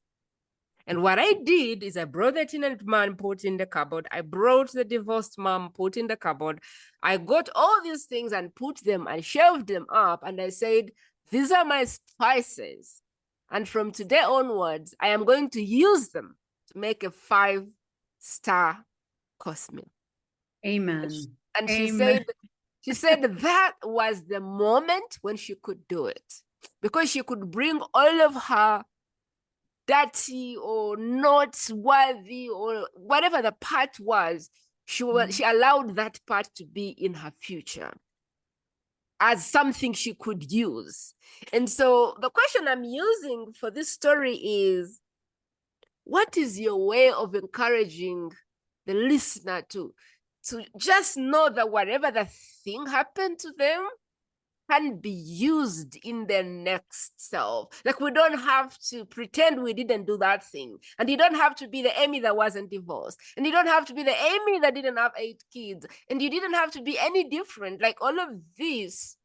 And what I did is I brought the teenage man, put in the cupboard. I brought the divorced mom, put in the cupboard. I got all these things and put them and shelved them up. And I said, these are my spices. And from today onwards, I am going to use them to make a 5-star course meal. Amen. And she said that was the moment when she could do it, because she could bring all of her dirty or not worthy or whatever the part was, she allowed that part to be in her future as something she could use. And so the question I'm using for this story is, what is your way of encouraging the listener to just know that whatever the thing happened to them can be used in their next self? Like, we don't have to pretend we didn't do that thing. And you don't have to be the Amy that wasn't divorced. And you don't have to be the Amy that didn't have 8 kids. And you didn't have to be any different. Like, all of this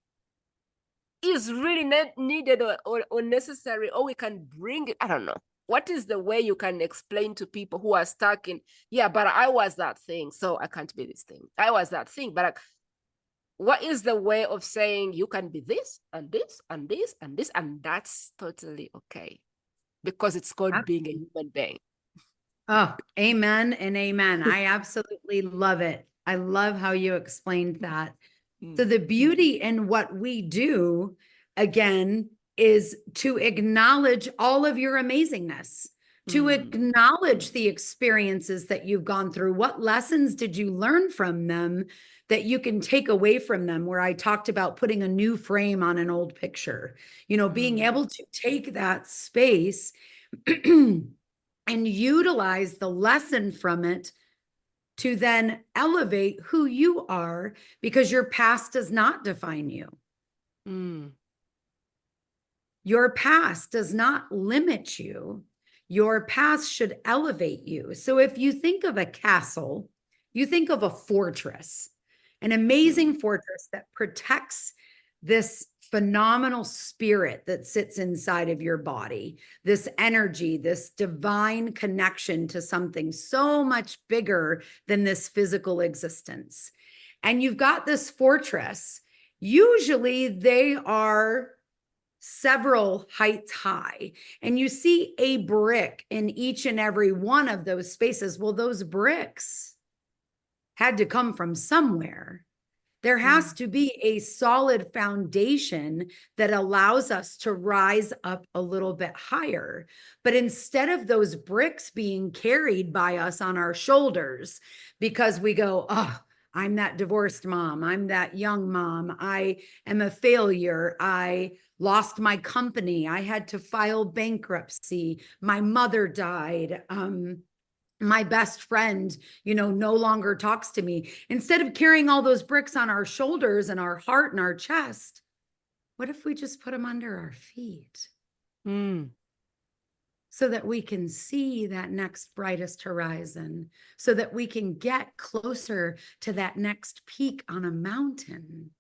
is really needed or necessary, or we can bring it. I don't know. What is the way you can explain to people who are stuck in, yeah, but I was that thing, so I can't be this thing. I was that thing, but what is the way of saying you can be this and this and this and this, and that's totally okay, because it's called being a human being. Oh, amen and amen. I absolutely love it. I love how you explained that. So the beauty in what we do, again, is to acknowledge all of your amazingness, to acknowledge the experiences that you've gone through. What lessons did you learn from them that you can take away from them? Where I talked about putting a new frame on an old picture, being able to take that space and utilize the lesson from it to then elevate who you are, because your past does not define you. Your past does not limit you. Your past should elevate you. So if you think of a castle, you think of a fortress, an amazing fortress that protects this phenomenal spirit that sits inside of your body, this energy, this divine connection to something so much bigger than this physical existence. And you've got this fortress. Usually they are several heights high, and you see a brick in each and every one of those spaces. Well, those bricks had to come from somewhere. There has to be a solid foundation that allows us to rise up a little bit higher. But instead of those bricks being carried by us on our shoulders, because we go, oh, I'm that divorced mom, I'm that young mom, I am a failure, I lost my company, I had to file bankruptcy, my mother died, my best friend, no longer talks to me. Instead of carrying all those bricks on our shoulders and our heart and our chest, what if we just put them under our feet? So that we can see that next brightest horizon, so that we can get closer to that next peak on a mountain.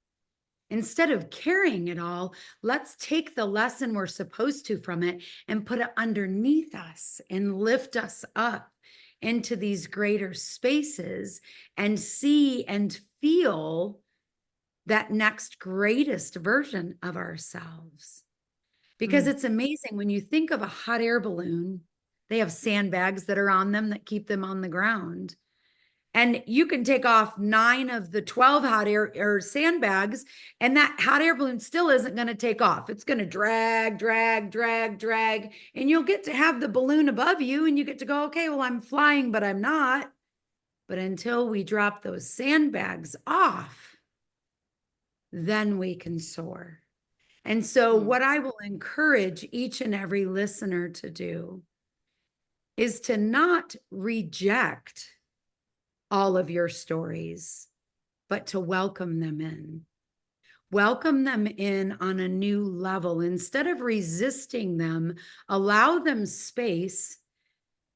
Instead of carrying it all, let's take the lesson we're supposed to from it and put it underneath us and lift us up into these greater spaces and see and feel that next greatest version of ourselves. Because it's amazing when you think of a hot air balloon, they have sandbags that are on them that keep them on the ground. And you can take off 9 of the 12 hot air sandbags, and that hot air balloon still isn't going to take off. It's going to drag, drag, drag, drag. And you'll get to have the balloon above you and you get to go, okay, well, I'm flying, but I'm not. But until we drop those sandbags off, then we can soar. And so what I will encourage each and every listener to do is to not reject all of your stories, but to welcome them in. Welcome them in on a new level. Instead of resisting them, allow them space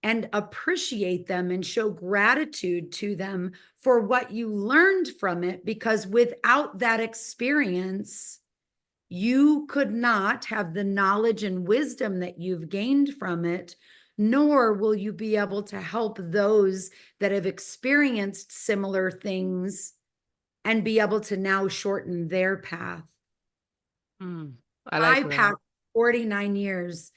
and appreciate them and show gratitude to them for what you learned from it, because without that experience, you could not have the knowledge and wisdom that you've gained from it, nor will you be able to help those that have experienced similar things and be able to now shorten their path. I like I passed 49 years.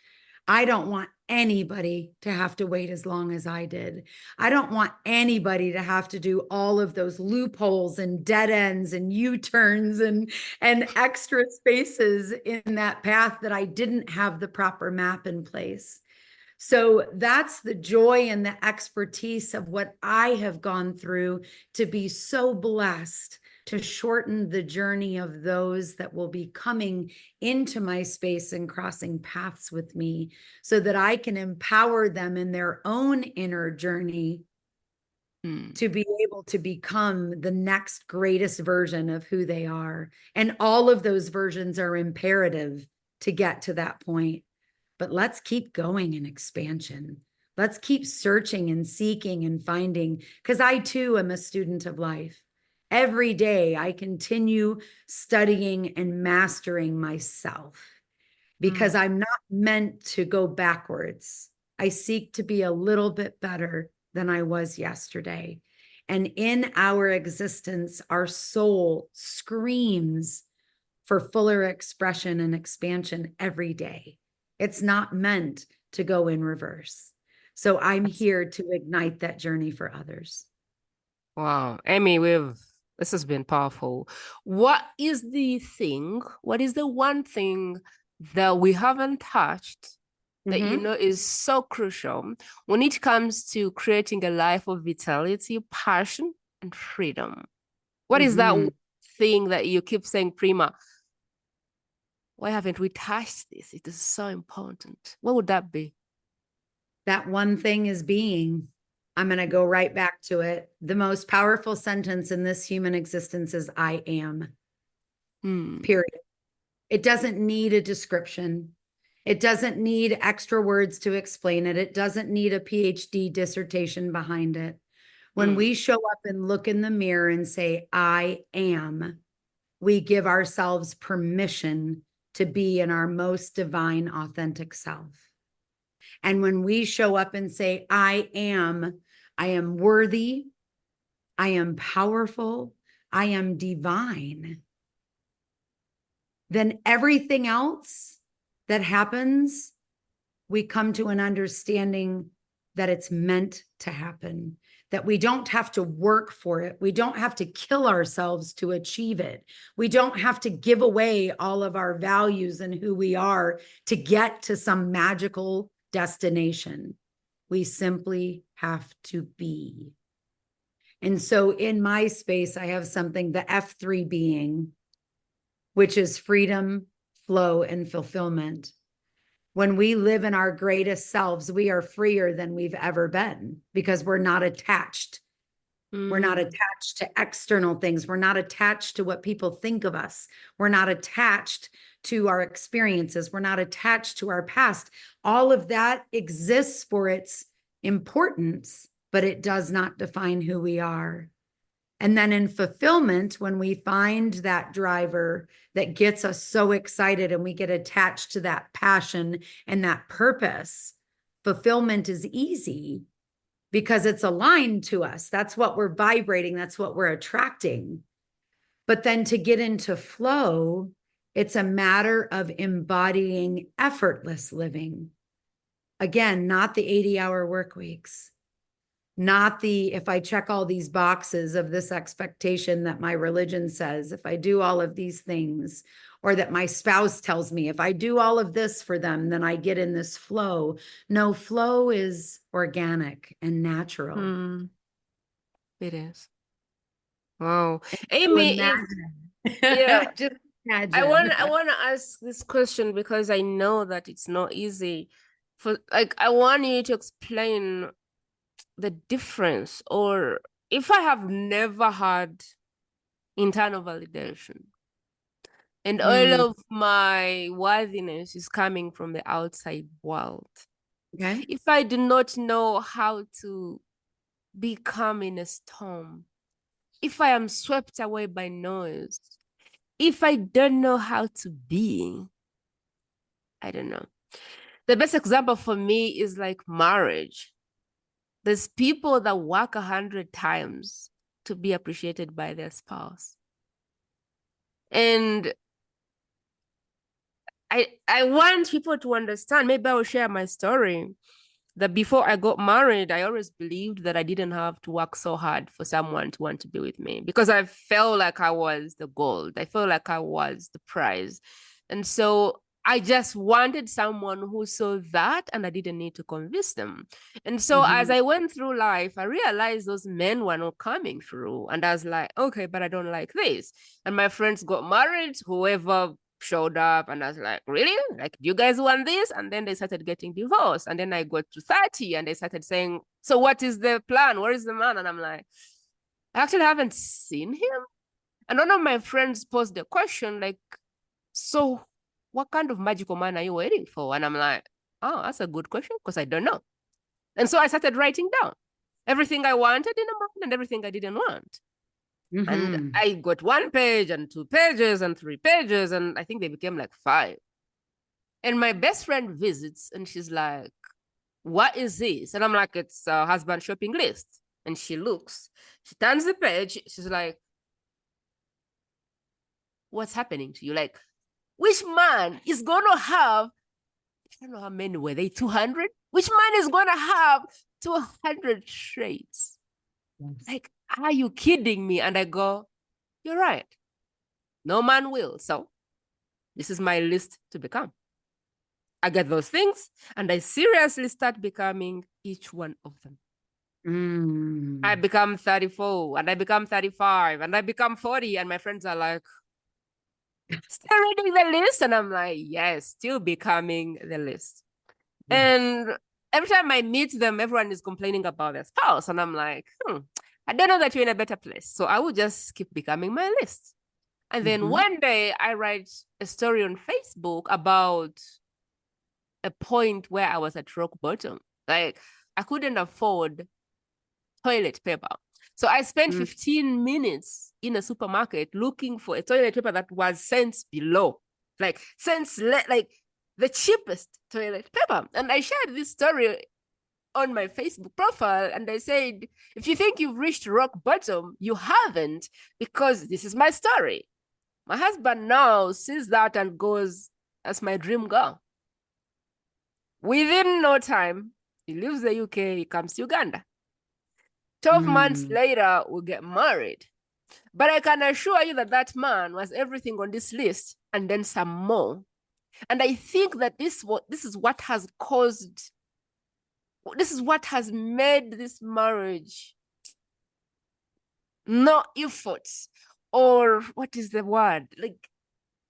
I don't want anybody to have to wait as long as I did. I don't want anybody to have to do all of those loopholes and dead ends and U-turns and extra spaces in that path that I didn't have the proper map in place. So that's the joy and the expertise of what I have gone through to be so blessed to shorten the journey of those that will be coming into my space and crossing paths with me, so that I can empower them in their own inner journey to be able to become the next greatest version of who they are. And all of those versions are imperative to get to that point. But let's keep going in expansion. Let's keep searching and seeking and finding, because I too am a student of life. Every day I continue studying and mastering myself, because I'm not meant to go backwards. I seek to be a little bit better than I was yesterday. And in our existence, our soul screams for fuller expression and expansion every day. It's not meant to go in reverse. So I'm here to ignite that journey for others. Wow. Amy, this has been powerful. What is the one thing that we haven't touched that you know is so crucial when it comes to creating a life of vitality, passion, and freedom? What is that one thing that you keep saying, Prima? Why haven't we touched this? It is so important. What would that be? That one thing is being. I'm going to go right back to it. The most powerful sentence in this human existence is I am. Period. It doesn't need a description. It doesn't need extra words to explain it. It doesn't need a PhD dissertation behind it. When we show up and look in the mirror and say, I am, we give ourselves permission to be in our most divine, authentic self. And when we show up and say, I am worthy, I am powerful, I am divine, then everything else that happens, we come to an understanding that it's meant to happen, that we don't have to work for it. We don't have to kill ourselves to achieve it. We don't have to give away all of our values and who we are to get to some magical destination. We simply have to be. And so in my space, I have something, the F3 being, which is freedom, flow, and fulfillment, When we live in our greatest selves, we are freer than we've ever been because we're not attached. We're not attached to external things. We're not attached to what people think of us. We're not attached to our experiences. We're not attached to our past. All of that exists for its importance, but it does not define who we are. And then in fulfillment, when we find that driver that gets us so excited and we get attached to that passion and that purpose, fulfillment is easy because it's aligned to us. That's what we're vibrating. That's what we're attracting. But then to get into flow, it's a matter of embodying effortless living. Again, not the 80-hour work weeks, not the, if I check all these boxes of this expectation that my religion says, if I do all of these things, or that my spouse tells me, if I do all of this for them, then I get in this flow. No, flow is organic and natural. It is. Wow. So Amy, if yeah, just I imagine. want to ask this question because I know that it's not easy. For like, I want you to explain the difference, or if I have never had internal validation and all of my worthiness is coming from the outside world. Okay. If I do not know how to be calm in a storm, if I am swept away by noise, if I don't know how to be, I don't know. The best example for me is like marriage. There's people that work 100 times to be appreciated by their spouse. And I want people to understand, maybe I will share my story, that before I got married, I always believed that I didn't have to work so hard for someone to want to be with me because I felt like I was the gold. I felt like I was the prize. And so I just wanted someone who saw that, and I didn't need to convince them. And so as I went through life, I realized those men were not coming through. And I was like, okay, but I don't like this. And my friends got married, whoever showed up, and I was like, really? Like, do you guys want this? And then they started getting divorced. And then I got to 30 and they started saying, so what is the plan? Where is the man? And I'm like, I actually haven't seen him. And one of my friends posed the question, like, so what kind of magical man are you waiting for? And I'm like, oh, that's a good question because I don't know. And so I started writing down everything I wanted in a man and everything I didn't want. And I got 1 page and 2 pages and 3 pages, and I think they became like 5. And my best friend visits and she's like, what is this? And I'm like, it's a husband shopping list. And she looks, she turns the page, she's like, what's happening to you? Like, which man is going to have, I don't know how many were they, 200? Which man is going to have 200 traits? Yes. Like, are you kidding me? And I go, you're right. No man will. So this is my list to become. I get those things and I seriously start becoming each one of them. I become 34 and I become 35 and I become 40 and my friends are like, still reading the list? And I'm like, yes, still becoming the list. Yes. And every time I meet them, everyone is complaining about their spouse. And I'm like, I don't know that you're in a better place. So I will just keep becoming my list. And then one day I write a story on Facebook about a point where I was at rock bottom. Like, I couldn't afford toilet paper. So I spent 15 minutes in a supermarket looking for a toilet paper that was cents below, like like the cheapest toilet paper. And I shared this story on my Facebook profile and I said, if you think you've reached rock bottom, you haven't, because this is my story. My husband now sees that and goes, that's my dream girl. Within no time, he leaves the UK, he comes to Uganda. 12 months later, we get married. But I can assure you that that man was everything on this list and then some more. And I think that this is what has made this marriage no effort, or what is the word? Like,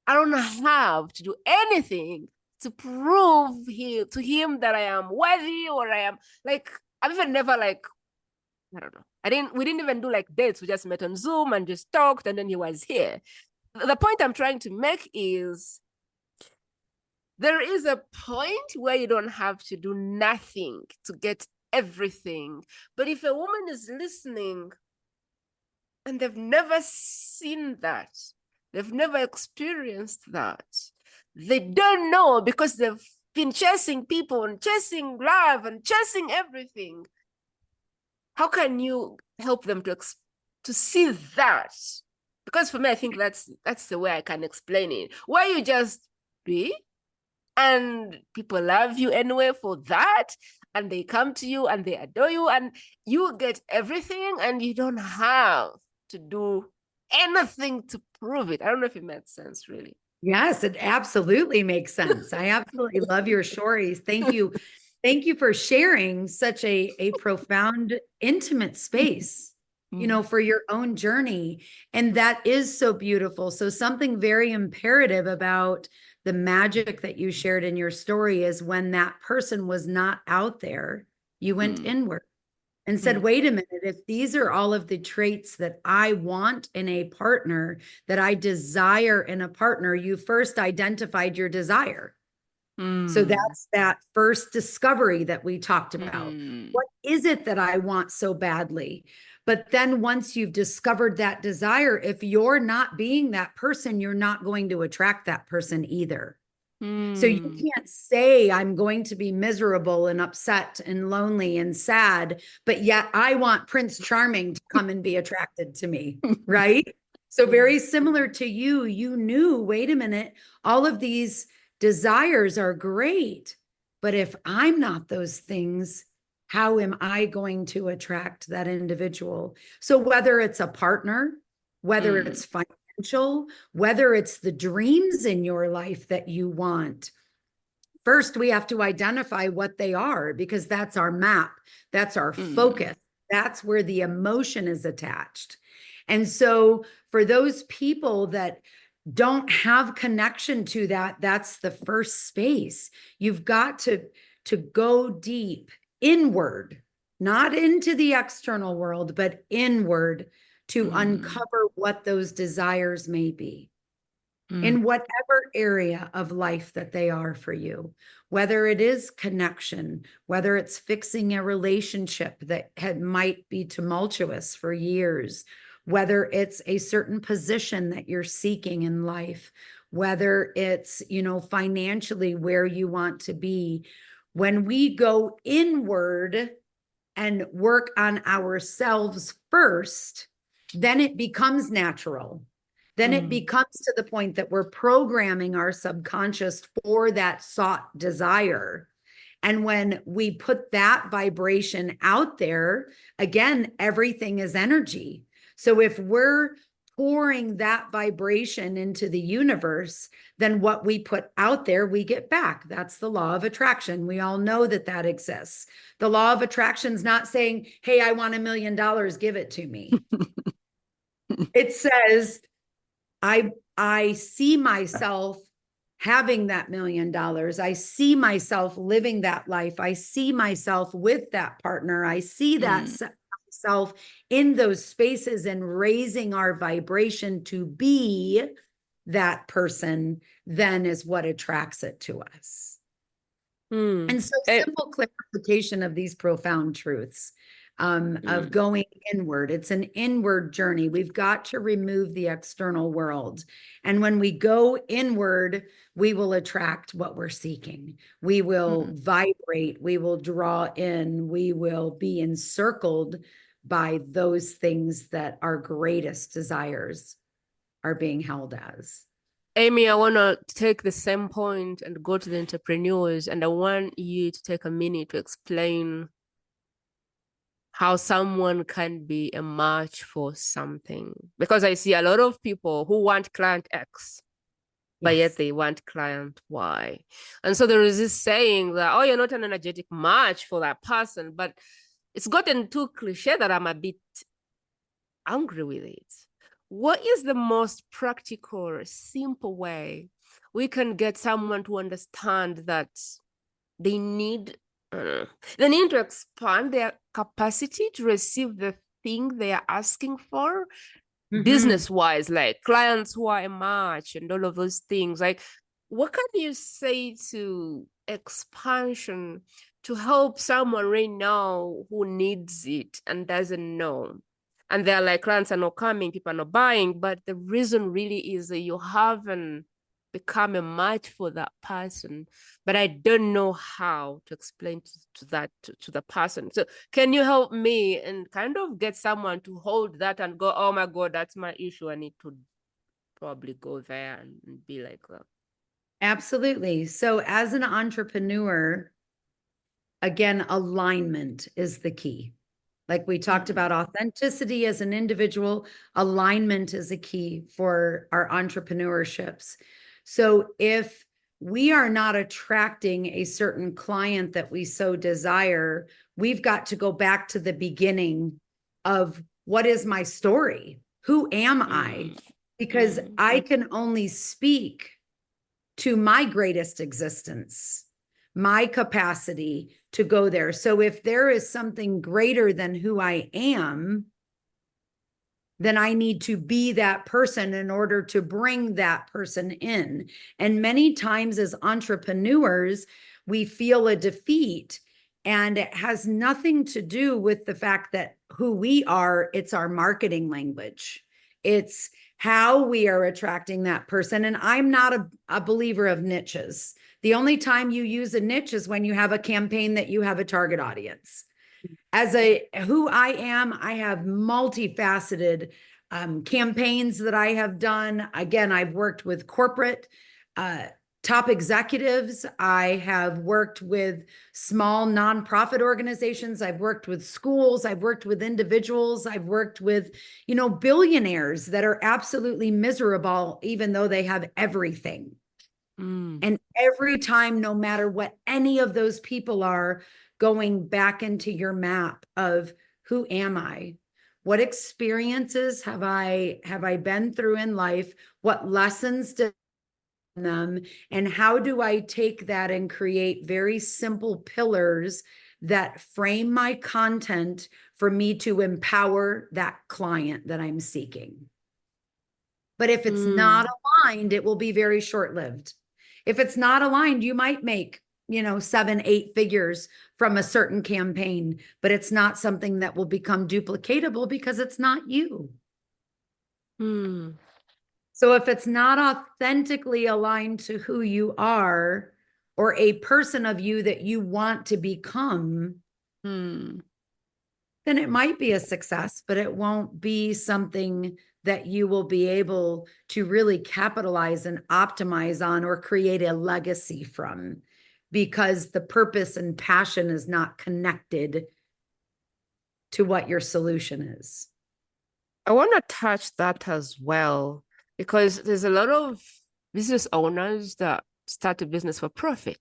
I don't have to do anything to prove to him that I am worthy, or I am like, I've even never like, I don't know. We didn't even do like dates. We just met on Zoom and just talked, and then he was here. The point I'm trying to make is there is a point where you don't have to do nothing to get everything. But if a woman is listening and they've never seen that, they've never experienced that, they don't know because they've been chasing people and chasing love and chasing everything. How can you help them to see that? Because for me, I think that's the way I can explain it. Where you just be, and people love you anyway for that, and they come to you and they adore you, and you get everything, and you don't have to do anything to prove it. I don't know if it makes sense, really. Yes, it absolutely makes sense. I absolutely love your stories. Thank you. Thank you for sharing such a profound, intimate space, for your own journey. And that is so beautiful. So something very imperative about the magic that you shared in your story is when that person was not out there, you went inward and said, wait a minute, if these are all of the traits that I want in a partner, that I desire in a partner, you first identified your desire. So that's that first discovery that we talked about. What is it that I want so badly? But then once you've discovered that desire, if you're not being that person, you're not going to attract that person either. So you can't say I'm going to be miserable and upset and lonely and sad, but yet I want Prince Charming to come and be attracted to me, right? So very similar to you, you knew, wait a minute, all of these desires are great, but if I'm not those things, how am I going to attract that individual? So whether it's a partner, whether it's financial, whether it's the dreams in your life that you want, first we have to identify what they are, because that's our map, that's our focus, that's where the emotion is attached. And so for those people that don't have connection to that, that's the first space. You've got to go deep inward, not into the external world, but inward, to uncover what those desires may be in whatever area of life that they are for you, whether it is connection, whether it's fixing a relationship that might be tumultuous for years, whether it's a certain position that you're seeking in life, whether it's, financially where you want to be. When we go inward and work on ourselves first, then it becomes natural. Then it becomes to the point that we're programming our subconscious for that sought desire. And when we put that vibration out there, again, everything is energy. So if we're pouring that vibration into the universe, then what we put out there, we get back. That's the law of attraction. We all know that that exists. The law of attraction is not saying, hey, I want $1 million, give it to me. It says, I see myself having that $1 million. I see myself living that life. I see myself with that partner. I see that myself in those spaces, and raising our vibration to be that person then is what attracts it to us. And so simple clarification of these profound truths. Of going inward. It's an inward journey. We've got to remove the external world. And when we go inward, we will attract what we're seeking. We will vibrate. We will draw in. We will be encircled by those things that our greatest desires are being held as. Amy, I want to take the same point and go to the entrepreneurs, and I want you to take a minute to explain how someone can be a match for something. Because I see a lot of people who want client X, but yet they want client Y. And so there is this saying that, oh, you're not an energetic match for that person, but it's gotten too cliche that I'm a bit angry with it. What is the most practical, simple way we can get someone to understand that they need they need to expand their capacity to receive the thing they are asking for, business wise, like clients who are a match and all of those things. Like, what can you say to expansion to help someone right now who needs it and doesn't know? And they're like, clients are not coming, people are not buying, but the reason really is that you haven't become a match for that person, but I don't know how to explain to the person. So can you help me and kind of get someone to hold that and go, oh my God, that's my issue, I need to probably go there and be like that? Absolutely. So as an entrepreneur, again, alignment is the key. Like we talked about authenticity as an individual, alignment is a key for our entrepreneurships. So if we are not attracting a certain client that we so desire, we've got to go back to the beginning of what is my story? Who am I? Because I can only speak to my greatest existence, my capacity to go there. So if there is something greater than who I am, then I need to be that person in order to bring that person in. And many times as entrepreneurs, we feel a defeat, and it has nothing to do with the fact that who we are, it's our marketing language. It's how we are attracting that person. And I'm not a believer of niches. The only time you use a niche is when you have a campaign that you have a target audience. As who I am, I have multifaceted campaigns that I have done. Again, I've worked with corporate top executives. I have worked with small nonprofit organizations. I've worked with schools. I've worked with individuals. I've worked with, billionaires that are absolutely miserable, even though they have everything. And every time, no matter what any of those people are, going back into your map of who am I? What experiences have I been through in life? What lessons did them? And how do I take that and create very simple pillars that frame my content for me to empower that client that I'm seeking? But if it's not aligned, it will be very short-lived. If it's not aligned, you might make, 7, 8 figures from a certain campaign, but it's not something that will become duplicatable because it's not you. So if it's not authentically aligned to who you are or a person of you that you want to become, then it might be a success, but it won't be something that you will be able to really capitalize and optimize on or create a legacy from, because the purpose and passion is not connected to what your solution is. I want to touch that as well, because there's a lot of business owners that start a business for profit.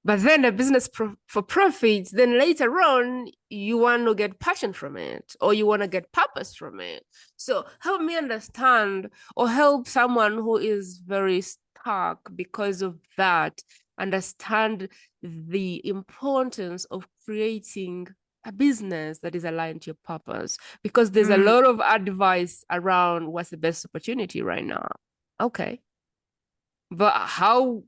But then a business for profit, then later on, you want to get passion from it, or you want to get purpose from it. So help me understand, or help someone who is very stuck because of that, understand the importance of creating a business that is aligned to your purpose. Because there's a lot of advice around what's the best opportunity right now. Okay. But how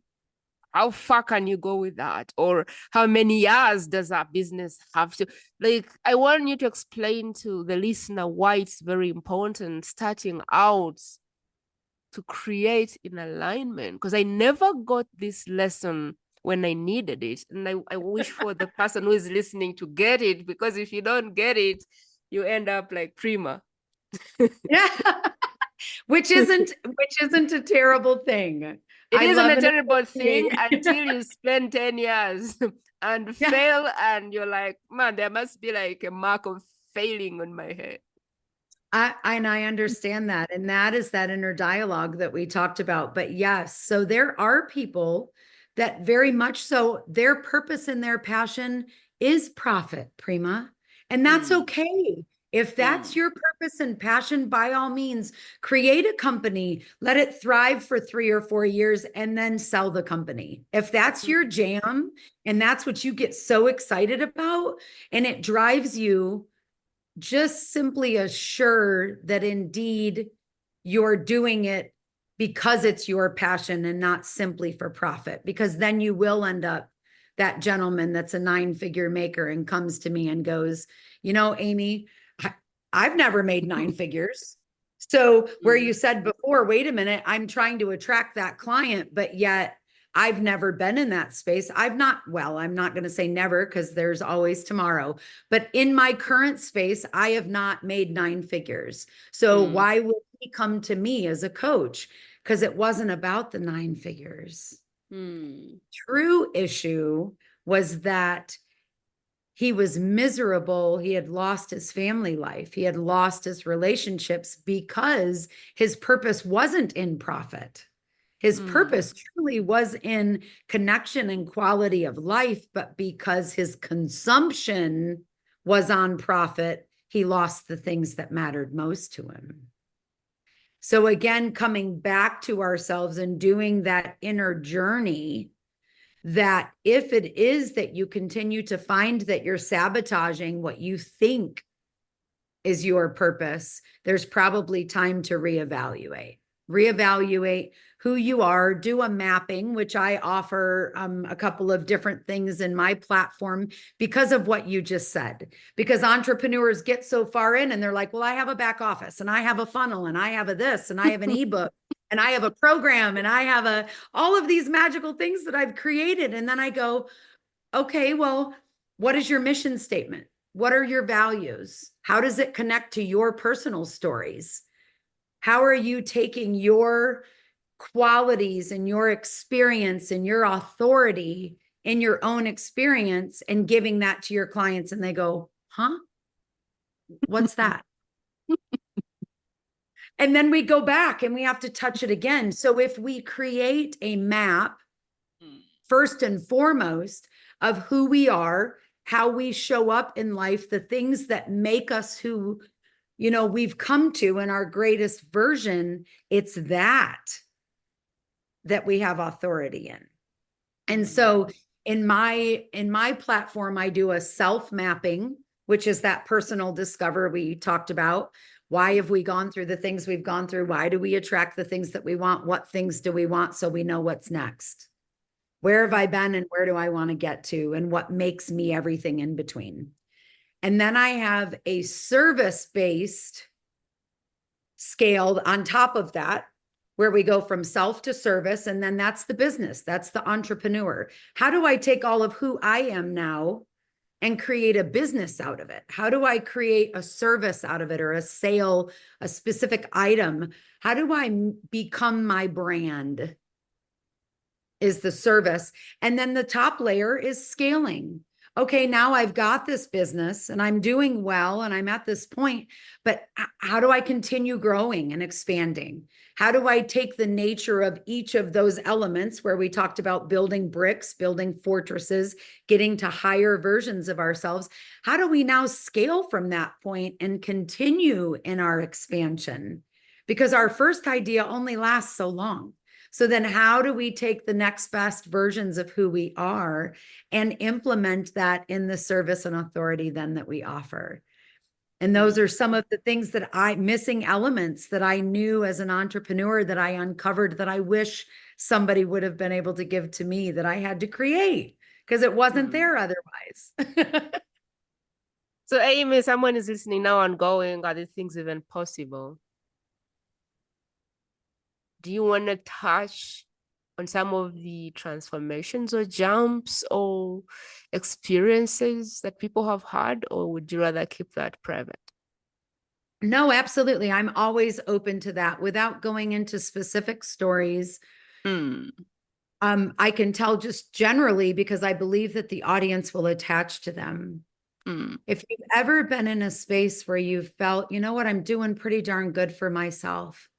far can you go with that? Or how many years does that business have to? Like, I want you to explain to the listener why it's very important starting out to create in alignment, because I never got this lesson when I needed it. And I wish for the person who is listening to get it, because if you don't get it, you end up like Prima. Yeah. Which isn't a terrible thing. It isn't a terrible thing until you spend 10 years and fail, and you're like, man, there must be like a mark of failing on my head. I understand that. And that is that inner dialogue that we talked about. But yes, so there are people that very much so their purpose and their passion is profit, Prima. And that's okay. If that's your purpose and passion, by all means, create a company, let it thrive for 3 or 4 years, and then sell the company. If that's your jam and that's what you get so excited about, and it drives you, just simply assure that indeed you're doing it because it's your passion and not simply for profit, because then you will end up that gentleman that's a 9-figure maker and comes to me and goes, Amy, I've never made 9 figures. So where you said before, wait a minute, I'm trying to attract that client, but yet I've never been in that space. I'm not going to say never because there's always tomorrow, but in my current space, I have not made 9 figures. So why would he come to me as a coach? Because it wasn't about the 9 figures. True issue was that he was miserable. He had lost his family life. He had lost his relationships because his purpose wasn't in profit. His purpose truly was in connection and quality of life, but because his consumption was on profit, he lost the things that mattered most to him. So again, coming back to ourselves and doing that inner journey, that if it is that you continue to find that you're sabotaging what you think is your purpose, there's probably time to reevaluate who you are, do a mapping, which I offer a couple of different things in my platform because of what you just said. Because entrepreneurs get so far in and they're like, well, I have a back office and I have a funnel and I have a this and I have an ebook and I have a program and I have all of these magical things that I've created. And then I go, okay, well, what is your mission statement? What are your values? How does it connect to your personal stories? How are you taking your qualities and your experience and your authority in your own experience and giving that to your clients? And they go, huh? What's that? And then we go back and we have to touch it again. So if we create a map, first and foremost, of who we are, how we show up in life, the things that make us who we've come to in our greatest version, it's that we have authority in. And so in my platform, I do a self-mapping, which is that personal discover we talked about. Why have we gone through the things we've gone through? Why do we attract the things that we want? What things do we want? So we know what's next. Where have I been and where do I want to get to? And what makes me everything in between? And then I have a service-based scaled on top of that, where we go from self to service. And then that's the business. That's the entrepreneur. How do I take all of who I am now and create a business out of it? How do I create a service out of it, or a sale, a specific item? How do I become my brand? Is the service. And then the top layer is scaling. Okay, now I've got this business and I'm doing well and I'm at this point, but how do I continue growing and expanding? How do I take the nature of each of those elements where we talked about building bricks, building fortresses, getting to higher versions of ourselves? How do we now scale from that point and continue in our expansion? Because our first idea only lasts so long. So then how do we take the next best versions of who we are and implement that in the service and authority then that we offer? And those are some of the things that missing elements that I knew as an entrepreneur that I uncovered that I wish somebody would have been able to give to me, that I had to create because it wasn't there otherwise. So Amy, someone is listening now and going, are these things even possible? Do you want to touch on some of the transformations or jumps or experiences that people have had, or would you rather keep that private? No, absolutely. I'm always open to that without going into specific stories. I can tell just generally because I believe that the audience will attach to them. If you've ever been in a space where you've felt, you know what, I'm doing pretty darn good for myself,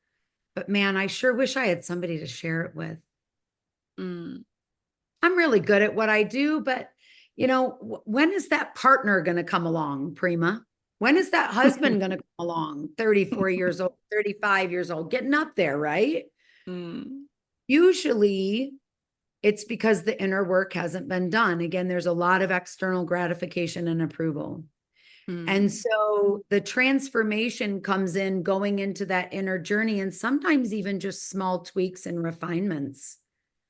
but man, I sure wish I had somebody to share it with. I'm really good at what I do, but when is that partner going to come along, Prima? When is that husband going to come along? 34 years old, 35 years old, getting up there, right? Mm. Usually it's because the inner work hasn't been done. Again, there's a lot of external gratification and approval. And Mm. so the transformation comes in going into that inner journey, and sometimes even just small tweaks and refinements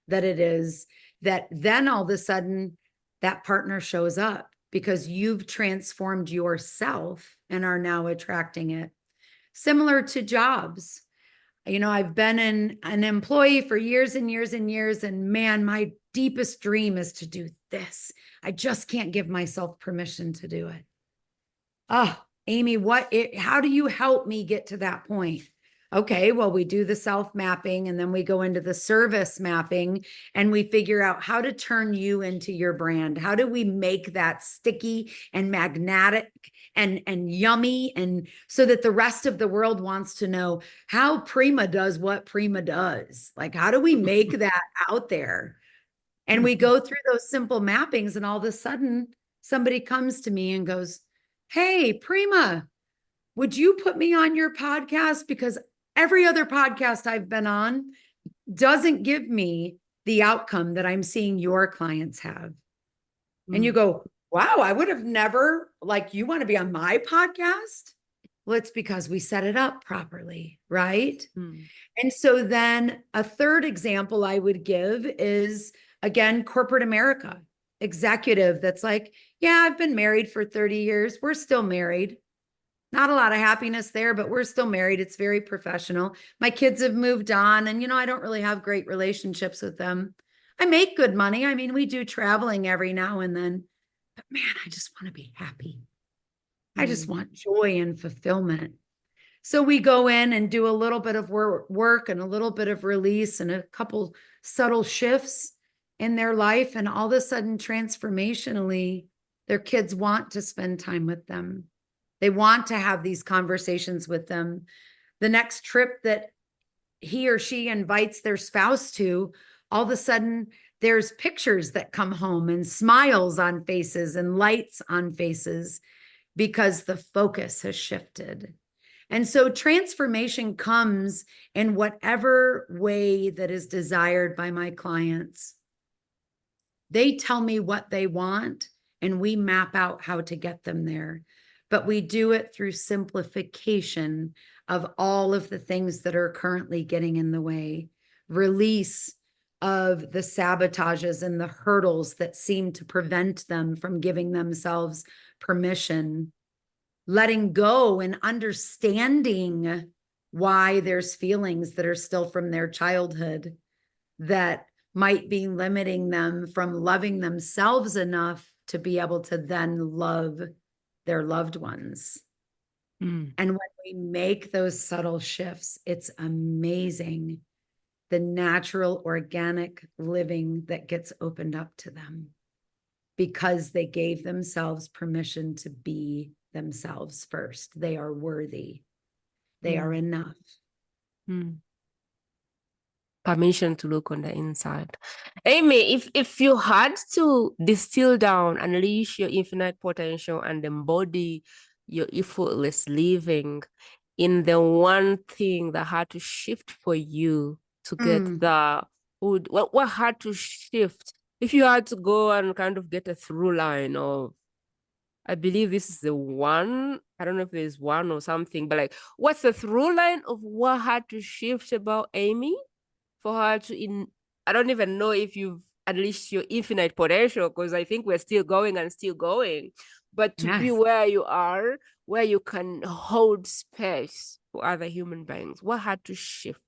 that it is that then all of a sudden that partner shows up because you've transformed yourself and are now attracting it. Similar to jobs. You know, I've been an employee for years and years and years, and man, my deepest dream is to do this. I just can't give myself permission to do it. Oh, Amy, how do you help me get to that point? Okay, well, we do the self mapping and then we go into the service mapping and we figure out how to turn you into your brand. How do we make that sticky and magnetic and yummy, and so that the rest of the world wants to know how Prima does what Prima does? Like, how do we make that out there? And we go through those simple mappings, and all of a sudden somebody comes to me and goes, "Hey, Prima, would you put me on your podcast? Because every other podcast I've been on doesn't give me the outcome that I'm seeing your clients have." And you go, "Wow, I would have never, like, you want to be on my podcast?" Well, it's because we set it up properly, right? Mm. And so then a third example I would give is, again, corporate America. Executive that's like, "Yeah, I've been married for 30 years. We're still married. Not a lot of happiness there, but we're still married. It's very professional. My kids have moved on, and, I don't really have great relationships with them. I make good money. I mean, we do traveling every now and then, but man, I just want to be happy. I just want joy and fulfillment." So we go in and do a little bit of work and a little bit of release and a couple subtle shifts in their life. And all of a sudden, transformationally, their kids want to spend time with them. They want to have these conversations with them. The next trip that he or she invites their spouse to, all of a sudden, there's pictures that come home and smiles on faces and lights on faces because the focus has shifted. And so transformation comes in whatever way that is desired by my clients. They tell me what they want, and we map out how to get them there. But we do it through simplification of all of the things that are currently getting in the way, release of the sabotages and the hurdles that seem to prevent them from giving themselves permission, letting go and understanding why there's feelings that are still from their childhood that might be limiting them from loving themselves enough to be able to then love their loved ones. And when we make those subtle shifts, it's amazing the natural, organic living that gets opened up to them because they gave themselves permission to be themselves first. They are worthy. They are enough. Permission to look on the inside. Amy, if you had to distill down, unleash your infinite potential and embody your effortless living in the one thing that had to shift for you to get what had to shift? If you had to go and kind of get a through line of, I believe this is the one, I don't know if there's one or something, but like, what's the through line of what had to shift about Amy for her to I don't even know if you've unleashed your infinite potential, because I think we're still going and still going, but to be where you are, where you can hold space for other human beings, what had to shift?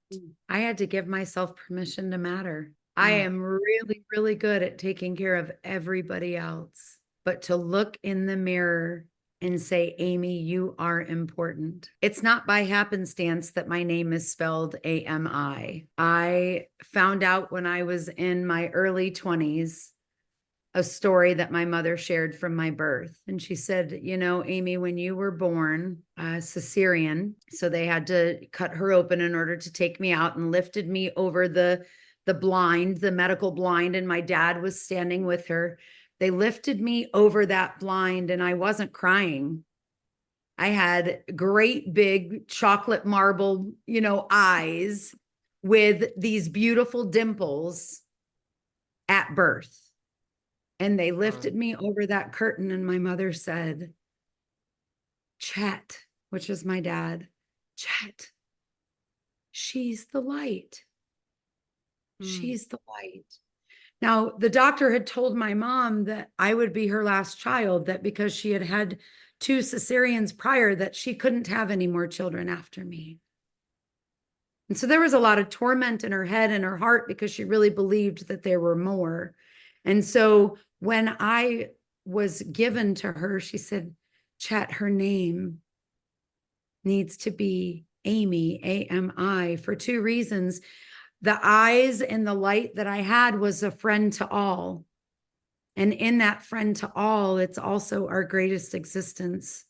I had to give myself permission to matter. I am really, really good at taking care of everybody else, but to look in the mirror and say, "Amy, you are important." It's not by happenstance that my name is spelled AMI. I found out when I was in my early 20s a story that my mother shared from my birth. And she said, "Amy, when you were born, cesarean, so they had to cut her open in order to take me out, and lifted me over the blind, the medical blind, and my dad was standing with her. They lifted me over that blind, and I wasn't crying. I had great big chocolate marble, eyes with these beautiful dimples at birth. And they lifted me over that curtain, and my mother said, Chet, which is my dad, Chet, she's the light. She's the light. Now, the doctor had told my mom that I would be her last child, that because she had had 2 cesareans prior, that she couldn't have any more children after me. And so there was a lot of torment in her head and her heart because she really believed that there were more. And so when I was given to her, she said, Chet, her name needs to be Amy, A-M-I, for 2 reasons. The eyes and the light that I had was a friend to all. And in that friend to all, it's also our greatest existence,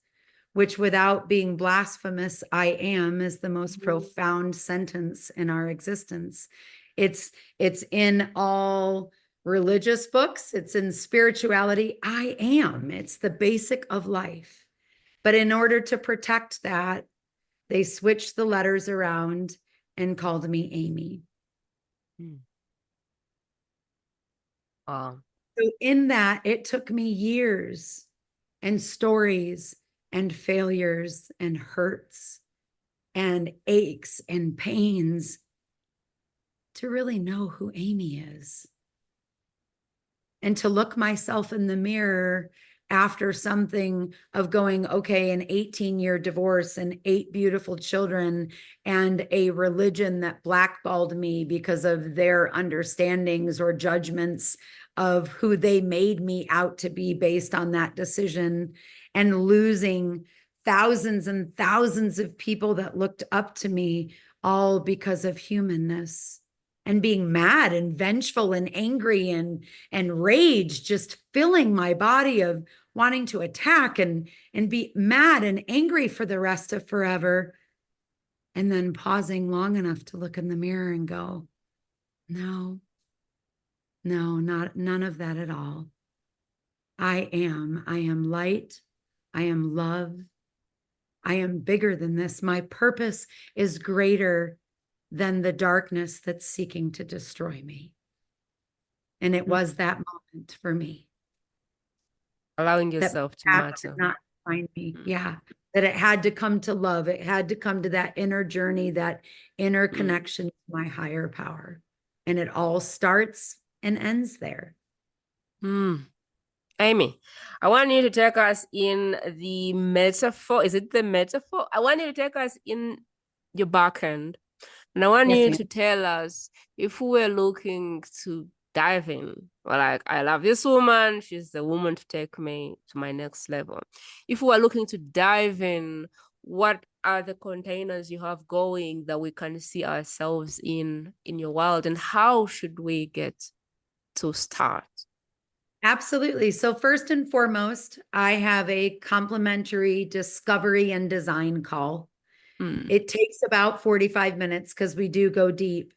which, without being blasphemous, I am, is the most profound sentence in our existence. It's in all religious books. It's in spirituality. I am. It's the basic of life. But in order to protect that, they switched the letters around and called me Amy. Wow. So in that, it took me years and stories and failures and hurts and aches and pains to really know who Amy is. And to look myself in the mirror after something of going, okay, an 18-year divorce and 8 beautiful children and a religion that blackballed me because of their understandings or judgments of who they made me out to be based on that decision, and losing thousands and thousands of people that looked up to me, all because of humanness, and being mad and vengeful and angry and rage just filling my body, of wanting to attack and be mad and angry for the rest of forever. And then pausing long enough to look in the mirror and go, no, none of that at all. I am light. I am love. I am bigger than this. My purpose is greater than the darkness that's seeking to destroy me. And it was that moment for me. Allowing That yourself to path matter. did not find me. Yeah. That it had to come to love. It had to come to that inner journey, that inner connection to my higher power. And it all starts and ends there. Amy, I want you to take us in the metaphor. Is it the metaphor? I want you to take us in your back end. And I want Yes, you ma'am. to tell us, if we were looking to dive in, or like, I love this woman, she's the woman to take me to my next level. If we are looking to dive in, what are the containers you have going that we can see ourselves in your world, and how should we get to start? Absolutely. So first and foremost, I have a complimentary discovery and design call. It takes about 45 minutes because we do go deep.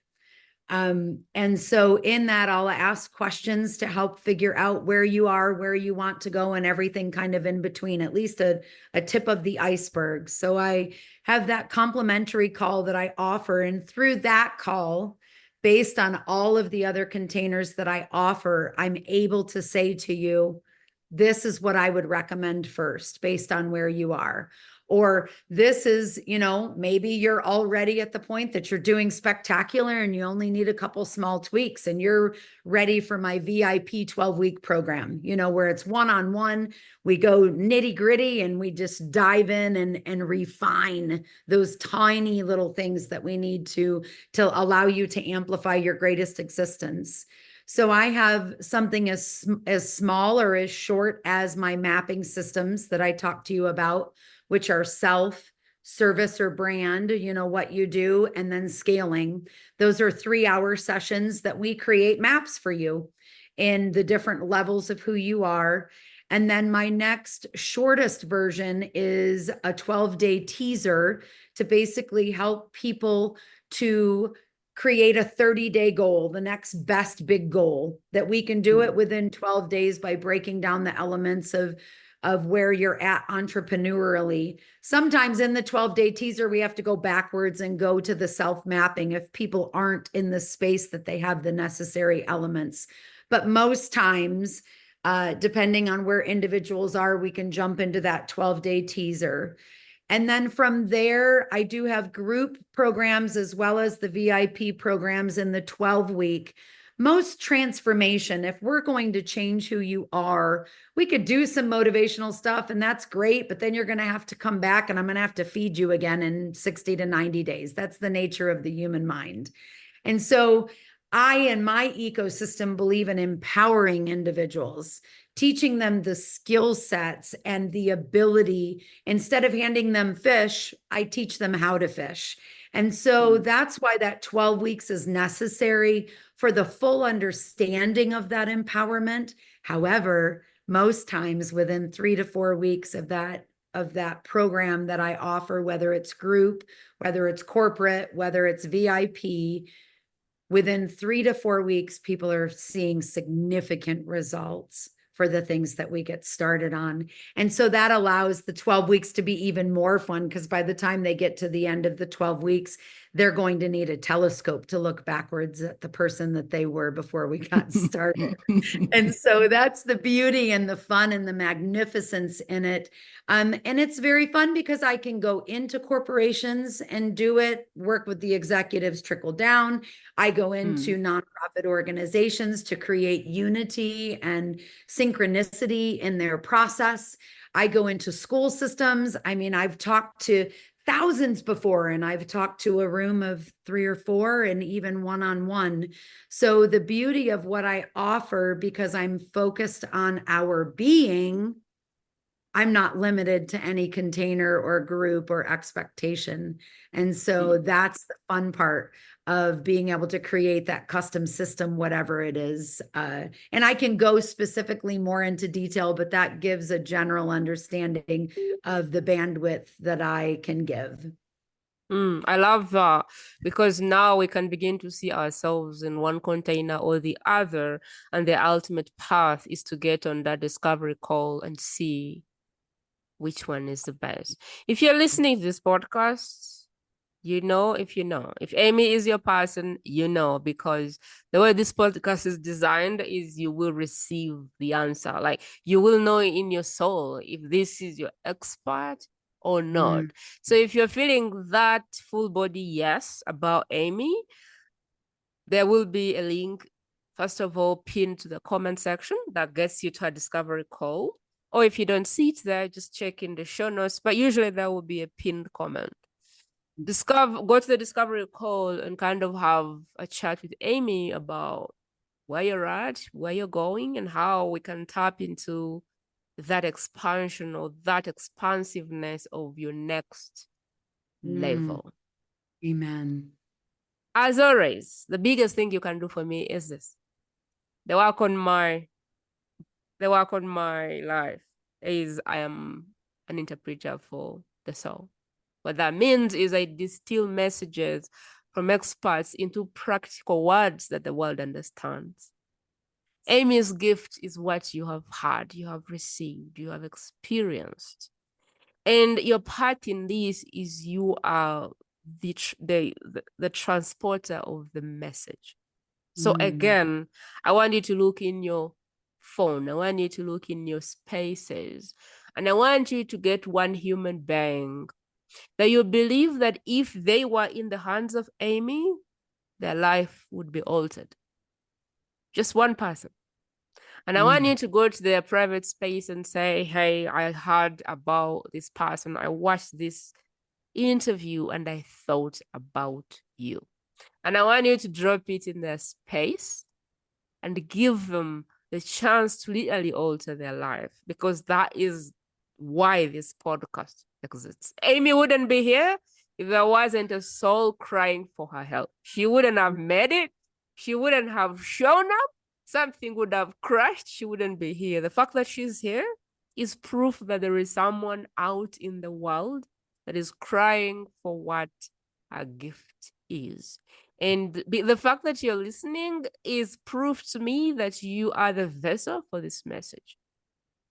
And so in that, I'll ask questions to help figure out where you are, where you want to go, and everything kind of in between, at least a tip of the iceberg. So I have that complimentary call that I offer. And through that call, based on all of the other containers that I offer, I'm able to say to you, this is what I would recommend first, based on where you are. Or this is, maybe you're already at the point that you're doing spectacular and you only need a couple small tweaks, and you're ready for my VIP 12-week program, where it's one-on-one. We go nitty gritty and we just dive in and refine those tiny little things that we need to allow you to amplify your greatest existence. So I have something as small or as short as my mapping systems that I talked to you about, which are self, service or brand, what you do, and then scaling. Those are 3-hour sessions that we create maps for you in the different levels of who you are. And then my next shortest version is a 12-day teaser to basically help people to create a 30-day goal, the next best big goal, that we can do it within 12 days by breaking down the elements of of where you're at entrepreneurially. Sometimes in the 12-day teaser, we have to go backwards and go to the self-mapping if people aren't in the space that they have the necessary elements. But most times, depending on where individuals are, we can jump into that 12-day teaser. And then from there, I do have group programs as well as the VIP programs in the 12-week. Most transformation, if we're going to change who you are, we could do some motivational stuff and that's great, but then you're going to have to come back and I'm going to have to feed you again in 60 to 90 days. That's the nature of the human mind. And so I and my ecosystem believe in empowering individuals, teaching them the skill sets and the ability. Instead of handing them fish, I teach them how to fish. And so that's why that 12 weeks is necessary for the full understanding of that empowerment. However, most times within 3 to 4 weeks of that program that I offer, whether it's group, whether it's corporate, whether it's VIP, within 3 to 4 weeks, people are seeing significant results for the things that we get started on. And so that allows the 12 weeks to be even more fun because by the time they get to the end of the 12 weeks, they're going to need a telescope to look backwards at the person that they were before we got started. And so that's the beauty and the fun and the magnificence in it. And it's very fun because I can go into corporations and do it, work with the executives, trickle down. I go into nonprofit organizations to create unity and synchronicity in their process. I go into school systems. I mean, I've talked to thousands before, and I've talked to a room of 3 or 4 and even one-on-one. So the beauty of what I offer, because I'm focused on our being, I'm not limited to any container or group or expectation. And so that's the fun part of being able to create that custom system, whatever it is. And I can go specifically more into detail, but that gives a general understanding of the bandwidth that I can give. I love that because now we can begin to see ourselves in one container or the other, and the ultimate path is to get on that discovery call and see which one is the best. If you're listening to this podcast, you know, if Amy is your person, you know, because the way this podcast is designed is you will receive the answer. Like you will know in your soul if this is your expert or not. So if you're feeling that full body yes about Amy, there will be a link, first of all, pinned to the comment section that gets you to a discovery call. Or if you don't see it there, just check in the show notes. But usually there will be a pinned comment. Go to the discovery call and kind of have a chat with Amy about where you're at, where you're going, and how we can tap into that expansion or that expansiveness of your next level. Amen. As always, the biggest thing you can do for me is this. The work on my life is I am an interpreter for the soul. What that means is I distill messages from experts into practical words that the world understands. Amy's gift is what you have heard, you have received, you have experienced. And your part in this is you are the transporter of the message. So again, I want you to look in your phone. I want you to look in your spaces. And I want you to get one human being that you believe that if they were in the hands of Amy, their life would be altered. Just one person. And I want you to go to their private space and say, hey, I heard about this person. I watched this interview and I thought about you. And I want you to drop it in their space and give them the chance to literally alter their life, because that is why this podcast exists. Amy wouldn't be here if there wasn't a soul crying for her help. She wouldn't have made it. She wouldn't have shown up. Something would have crashed. She wouldn't be here. The fact that she's here is proof that there is someone out in the world that is crying for what her gift is. And the fact that you're listening is proof to me that you are the vessel for this message.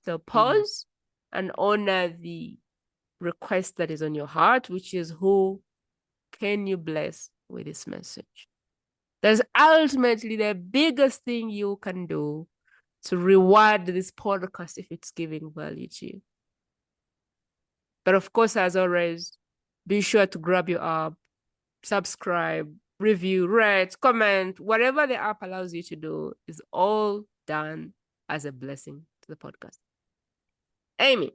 So pause, and honor the request that is on your heart, which is who can you bless with this message? That's ultimately the biggest thing you can do to reward this podcast if it's giving value to you. But of course, as always, be sure to grab your app, subscribe, review, rate, comment, whatever the app allows you to do is all done as a blessing to the podcast. Amy,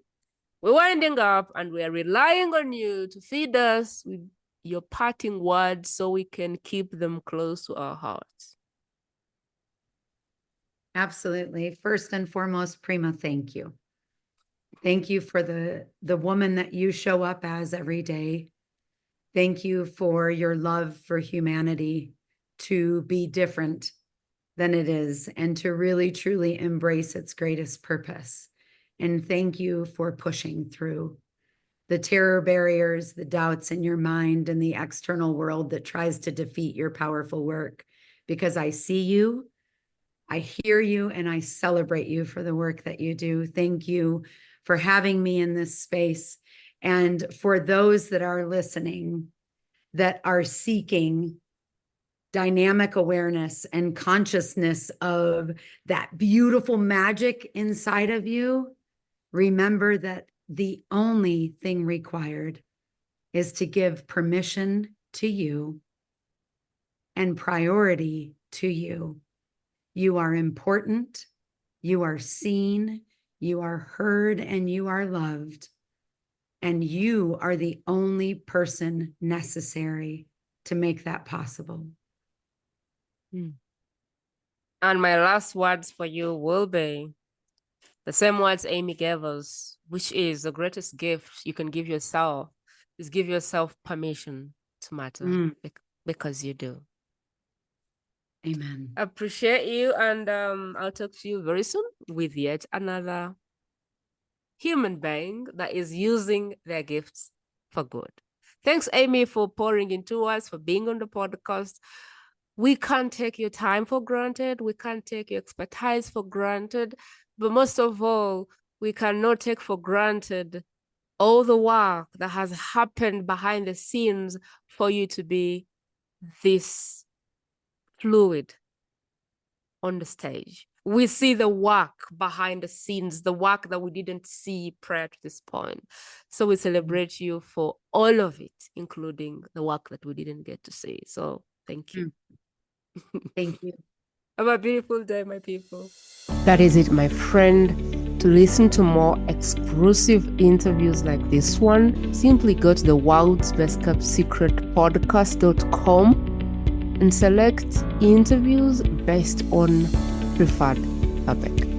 we're winding up and we are relying on you to feed us with your parting words so we can keep them close to our hearts. Absolutely. First and foremost, Prima, thank you. Thank you for the woman that you show up as every day. Thank you for your love for humanity, to be different than it is and to really, truly embrace its greatest purpose. And thank you for pushing through the terror barriers, the doubts in your mind and the external world that tries to defeat your powerful work. Because I see you, I hear you, and I celebrate you for the work that you do. Thank you for having me in this space. And for those that are listening, that are seeking dynamic awareness and consciousness of that beautiful magic inside of you, remember that the only thing required is to give permission to you and priority to you. You are important, you are seen, you are heard, and you are loved. And you are the only person necessary to make that possible. And my last words for you will be the same words Amy gave us, which is the greatest gift you can give yourself is give yourself permission to matter because you do. Amen. Appreciate you, and I'll talk to you very soon with yet another human being that is using their gifts for good. Thanks, Amy, for pouring into us, for being on the podcast. We can't take your time for granted. We can't take your expertise for granted. But most of all, we cannot take for granted all the work that has happened behind the scenes for you to be this fluid on the stage. We see the work behind the scenes, the work that we didn't see prior to this point. So we celebrate you for all of it, including the work that we didn't get to see. So thank you. Thank you. Have a beautiful day, my people. That is it, my friend. To listen to more exclusive interviews like this one, simply go to the world's best kept secret podcast.com and select interviews based on preferred topic.